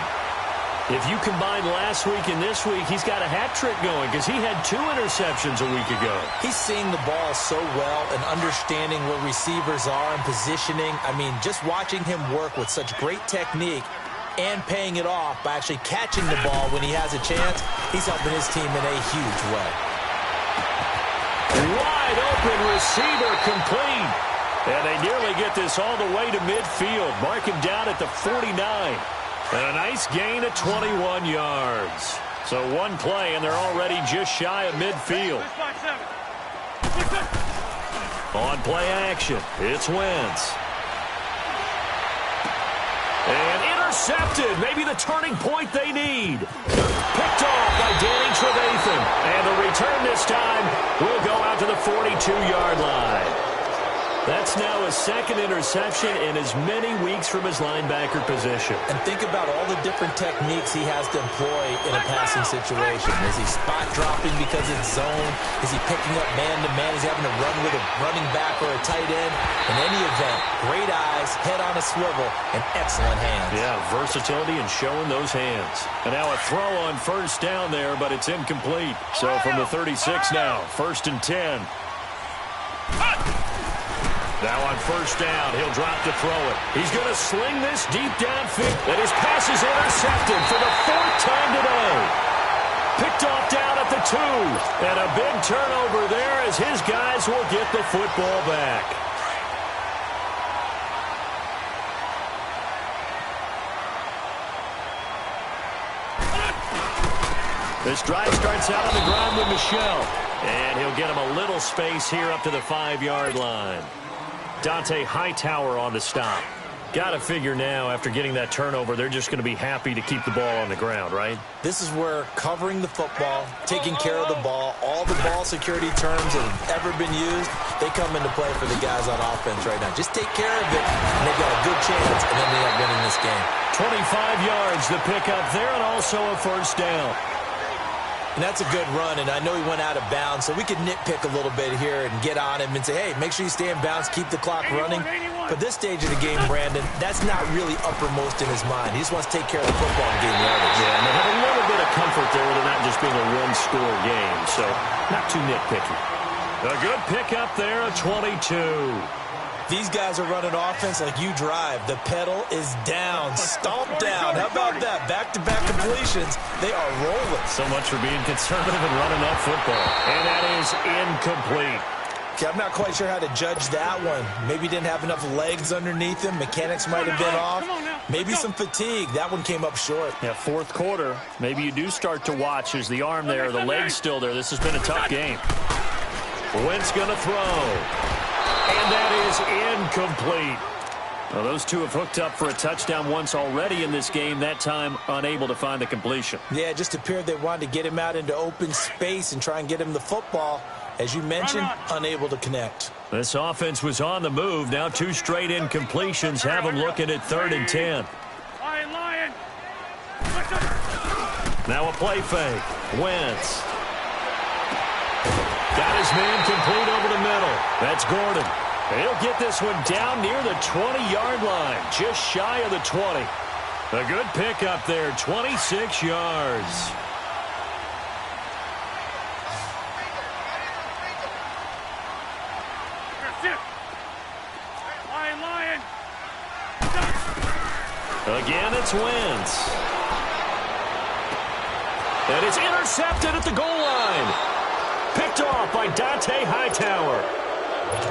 If you combine last week and this week, he's got a hat trick going because he had 2 interceptions a week ago. He's seeing the ball so well and understanding where receivers are and positioning. I mean, just watching him work with such great technique and paying it off by actually catching the ball when he has a chance, he's helping his team in a huge way. Wide open receiver complete. And they nearly get this all the way to midfield. Mark him down at the 49. And a nice gain of 21 yards. So one play, and they're already just shy of midfield. On play action, it's Wentz. And intercepted. Maybe the turning point they need. Picked off by Danny Trevathan. And the return this time will go out to the 42-yard line. That's now his 2nd interception in as many weeks from his linebacker position. And think about all the different techniques he has to employ in a passing situation. Is he spot dropping because it's zone? Is he picking up man-to-man? Is he having to run with a running back or a tight end? In any event, great eyes, head on a swivel, and excellent hands. Yeah, versatility and showing those hands. And now a throw on 1st down there, but it's incomplete. So from the 36 now, 1st and 10. Now on first down, he'll drop to throw it. He's going to sling this deep downfield, and his pass is intercepted for the 4th time today. Picked off down at the 2. And a big turnover there as his guys will get the football back. This drive starts out on the ground with Michel. And he'll get him a little space here up to the 5-yard line. Dante Hightower on the stop. Got to figure now, after getting that turnover, they're just going to be happy to keep the ball on the ground, right? This is where covering the football, taking care of the ball, all the ball security terms that have ever been used, they come into play for the guys on offense right now. Just take care of it, and they've got a good chance, and then they end up winning this game. 25 yards the pickup there, and also a first down. And that's a good run, and I know he went out of bounds, so we could nitpick a little bit here and get on him and say, hey, make sure you stay in bounds, keep the clock running. But this stage of the game, Brandon, that's not really uppermost in his mind. He just wants to take care of the football and gain yardage. Yeah, and they have a little bit of comfort there with it not just being a one-score game, so not too nitpicky. A good pickup there, a 22. These guys are running offense like you drive. The pedal is down, stomped down. How about that? Back-to-back completions. They are rolling. So much for being conservative and running that football. And that is incomplete. Okay, I'm not quite sure how to judge that one. Maybe he didn't have enough legs underneath him. Mechanics might have been off. Maybe some fatigue. That one came up short. Yeah, 4th quarter. Maybe you do start to watch as the arm there, the leg's still there. This has been a tough game. Wentz going to throw. And that is incomplete. Well, those two have hooked up for a touchdown once already in this game, that time unable to find the completion. Yeah, it just appeared they wanted to get him out into open space and try and get him the football. As you mentioned, unable to connect. This offense was on the move. Now 2 straight incompletions have them looking at 3rd and 10. Lion. Now a play fake. Wentz. Got his man complete over the middle. That's Gordon. He'll get this one down near the 20-yard line, just shy of the 20. A good pickup there, 26 yards. Lion. Again, it's Wentz. And it's intercepted at the goal line. Picked off by Dante Hightower.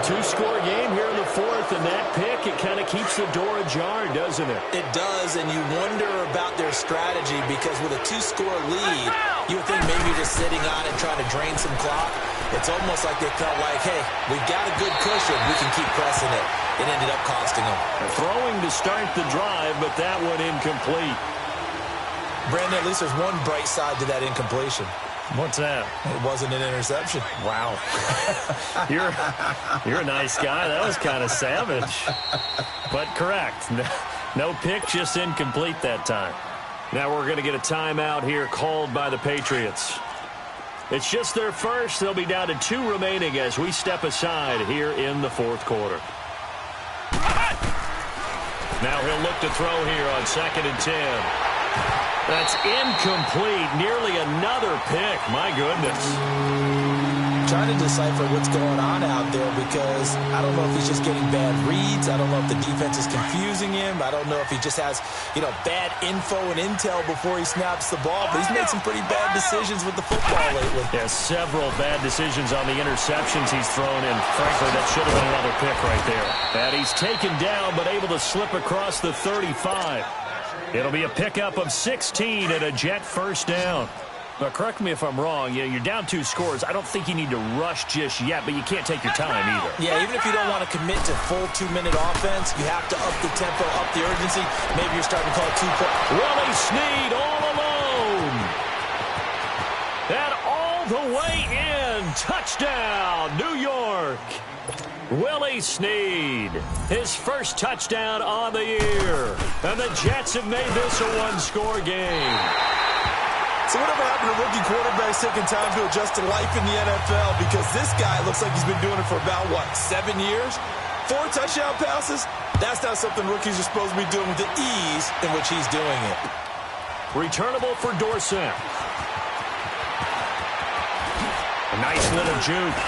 2-score game here in the 4th, and that pick, it kind of keeps the door ajar, doesn't it? It does, and you wonder about their strategy because with a 2-score lead, you would think maybe you're just sitting on it trying to drain some clock. It's almost like they felt like, hey, we've got a good cushion. We can keep pressing it. It ended up costing them. Throwing to start the drive, but that one incomplete. Brandon, at least there's one bright side to that incompletion. What's that? It wasn't an interception. Wow. You're a nice guy. That was kind of savage. But correct. No pick, just incomplete that time. Now we're going to get a timeout here called by the Patriots. It's just their first. They'll be down to 2 remaining as we step aside here in the 4th quarter. Now he'll look to throw here on 2nd and 10. That's incomplete. Nearly another pick. My goodness. Trying to decipher what's going on out there because I don't know if he's just getting bad reads. I don't know if the defense is confusing him. I don't know if he just has, bad info and intel before he snaps the ball. But he's made some pretty bad decisions with the football lately. Yeah, several bad decisions on the interceptions he's thrown in. Frankly, that should have been another pick right there. And he's taken down but able to slip across the 35. It'll be a pickup of 16 and a Jet first down. Now, correct me if I'm wrong. You're down 2 scores. I don't think you need to rush just yet, but you can't take your time either. Yeah, even if you don't want to commit to full 2-minute offense, you have to up the tempo, up the urgency. Maybe you're starting to call 2 points. Willie Snead all alone. And all the way in. Touchdown, New York. Willie Snead, his first touchdown on the year. And the Jets have made this a 1-score game. So whatever happened to rookie quarterbacks taking time to adjust to life in the NFL? Because this guy looks like he's been doing it for about, 7 years? 4 touchdown passes? That's not something rookies are supposed to be doing with the ease in which he's doing it. Returnable for Dorsett. A nice little juke.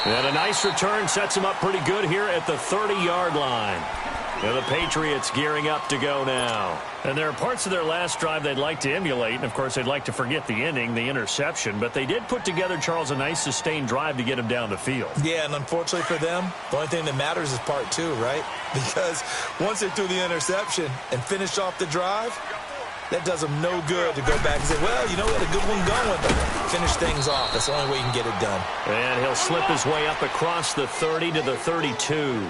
And a nice return sets him up pretty good here at the 30-yard line. And the Patriots gearing up to go now. And there are parts of their last drive they'd like to emulate. And, of course, they'd like to forget the ending, the interception. But they did put together, Charles, a nice sustained drive to get him down the field. Yeah, and unfortunately for them, the only thing that matters is part two, right? Because once they threw the interception and finished off the drive, that does them no good to go back and say, well, you know, we had a good one going, but finish things off. That's the only way you can get it done. And he'll slip his way up across the 30 to the 32.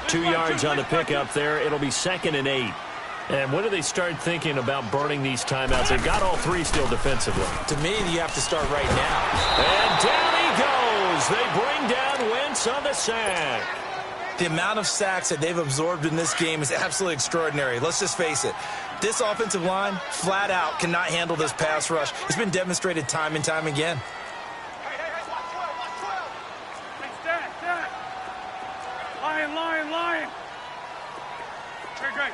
2 yards on the pickup there. It'll be 2nd and 8. And when do they start thinking about burning these timeouts? They've got all three still defensively. To me, you have to start right now. And down he goes. They bring down Wentz on the sack. The amount of sacks that they've absorbed in this game is absolutely extraordinary. Let's just face it. This offensive line, flat out, cannot handle this pass rush. It's been demonstrated time and time again. Lion. Great.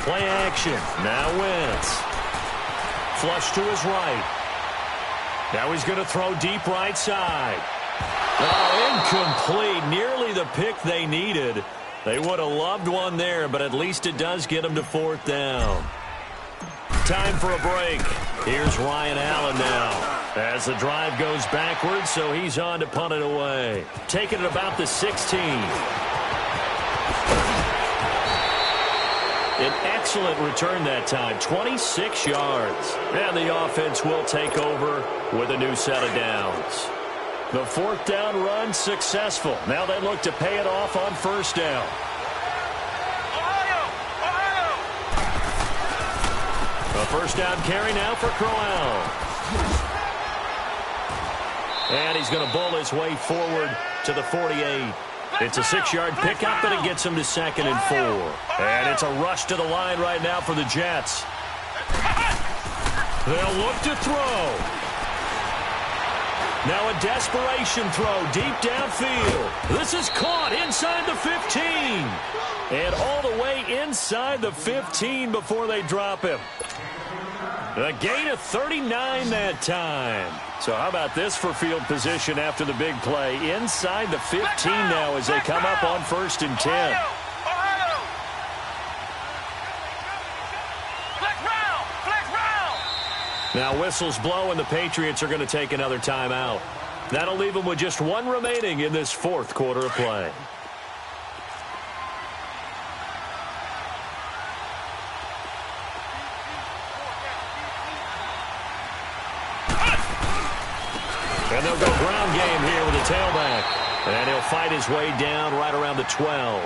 Play action. Now Wentz. Flush to his right. Now he's going to throw deep right side. Oh, incomplete. Nearly the pick they needed. They would have loved one there, but at least it does get them to 4th down. Time for a break. Here's Ryan Allen now. As the drive goes backwards, so he's on to punt it away. Taking it about the 16. An excellent return that time, 26 yards. And the offense will take over with a new set of downs. The 4th down run successful. Now they look to pay it off on 1st down. A 1st down carry now for Crowell. And he's going to bull his way forward to the 48. It's a 6-yard pickup, and it gets him to 2nd and 4. And it's a rush to the line right now for the Jets. They'll look to throw. Now a desperation throw deep downfield. This is caught inside the 15. And all the way inside the 15 before they drop him. A gain of 39 that time. So how about this for field position after the big play? Inside the 15 now as they come up on 1st and 10. Now whistles blow and the Patriots are going to take another timeout. That'll leave them with just one remaining in this 4th quarter of play. And they'll go ground game here with a tailback. And he'll fight his way down right around the 12.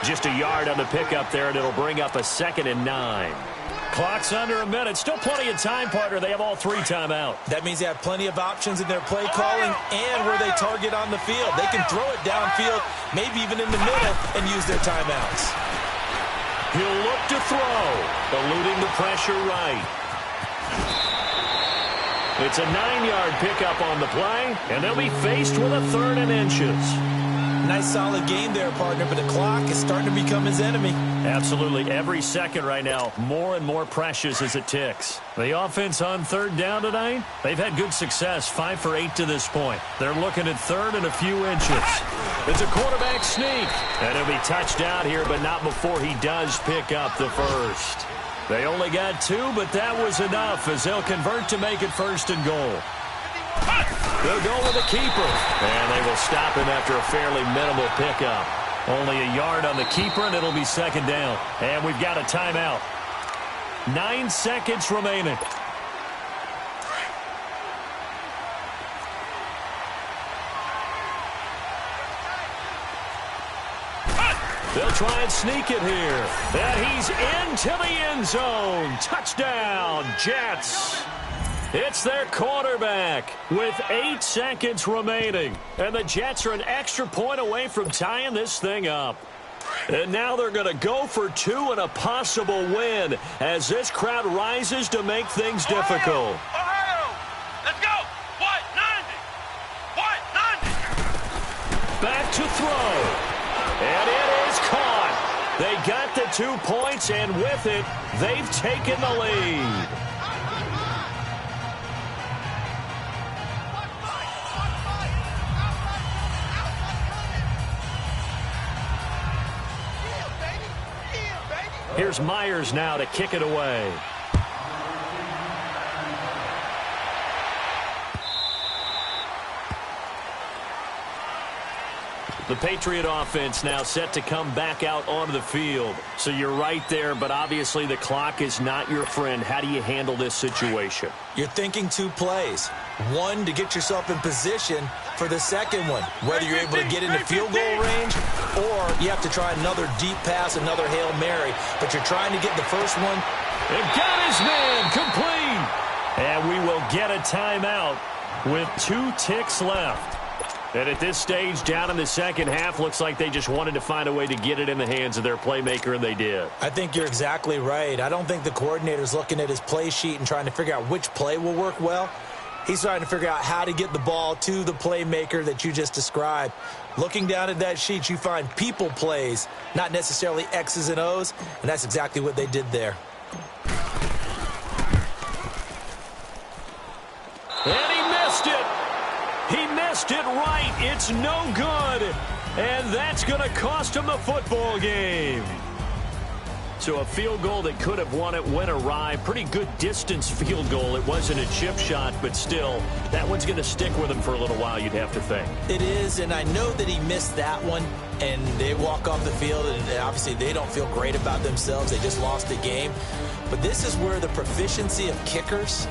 Just a yard on the pickup there, and it'll bring up a 2nd and 9. Clock's under a minute. Still plenty of time, partner. They have all 3 timeouts. That means they have plenty of options in their play calling and where they target on the field. They can throw it downfield, maybe even in the middle, and use their timeouts. He'll look to throw, eluding the pressure right. It's a 9-yard pickup on the play, and they'll be faced with a 3rd and inches. Nice solid game there, partner, but the clock is starting to become his enemy. Absolutely. Every second right now, more and more precious as it ticks. The offense on 3rd down tonight, they've had good success, 5 for 8 to this point. They're looking at 3rd and a few inches. It's a quarterback sneak, and he'll be touched out here, but not before he does pick up the 1st. They only got 2, but that was enough as they'll convert to make it 1st and goal. They'll go with the keeper, and they will stop him after a fairly minimal pickup. Only a yard on the keeper, and it'll be 2nd down. And we've got a timeout. 9 seconds remaining. They'll try and sneak it here. And he's into the end zone. Touchdown, Jets. It's their quarterback with 8 seconds remaining. And the Jets are an extra point away from tying this thing up. And now they're going to go for 2 and a possible win as this crowd rises to make things difficult. Ohio! Let's go! What? 90! Back to throw. And it is caught. They got the 2 points, and with it, they've taken the lead. Here's Myers now to kick it away. The Patriot offense now set to come back out onto the field. So you're right there, but obviously the clock is not your friend. How do you handle this situation? You're thinking two plays. One, to get yourself in position for the second one, whether you're able to get into field goal range or you have to try another deep pass, another Hail Mary. But you're trying to get the first one. And got his man complete. And we will get a timeout with 2 ticks left. And at this stage, down in the second half, looks like they just wanted to find a way to get it in the hands of their playmaker, and they did. I think you're exactly right. I don't think the coordinator's looking at his play sheet and trying to figure out which play will work well. He's trying to figure out how to get the ball to the playmaker that you just described. Looking down at that sheet, you find people plays, not necessarily X's and O's, and that's exactly what they did there. And he missed it. He missed it right. It's no good. And that's going to cost him the football game. So a field goal that could have won it went awry. Pretty good distance field goal. It wasn't a chip shot, but still, that one's going to stick with him for a little while, you'd have to think. It is, and I know that he missed that one, and they walk off the field, and obviously they don't feel great about themselves. They just lost the game. But this is where the proficiency of kickers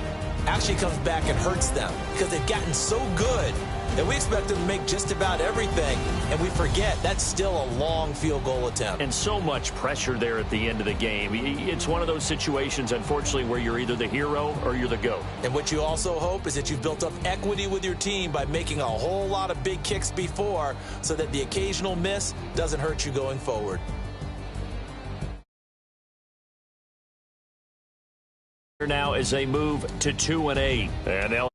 actually comes back and hurts them because they've gotten so good that we expect them to make just about everything, and we forget that's still a long field goal attempt. And so much pressure there at the end of the game. It's one of those situations, unfortunately, where you're either the hero or you're the GOAT. And what you also hope is that you've built up equity with your team by making a whole lot of big kicks before so that the occasional miss doesn't hurt you going forward. Now as they move to 2-8. And they'll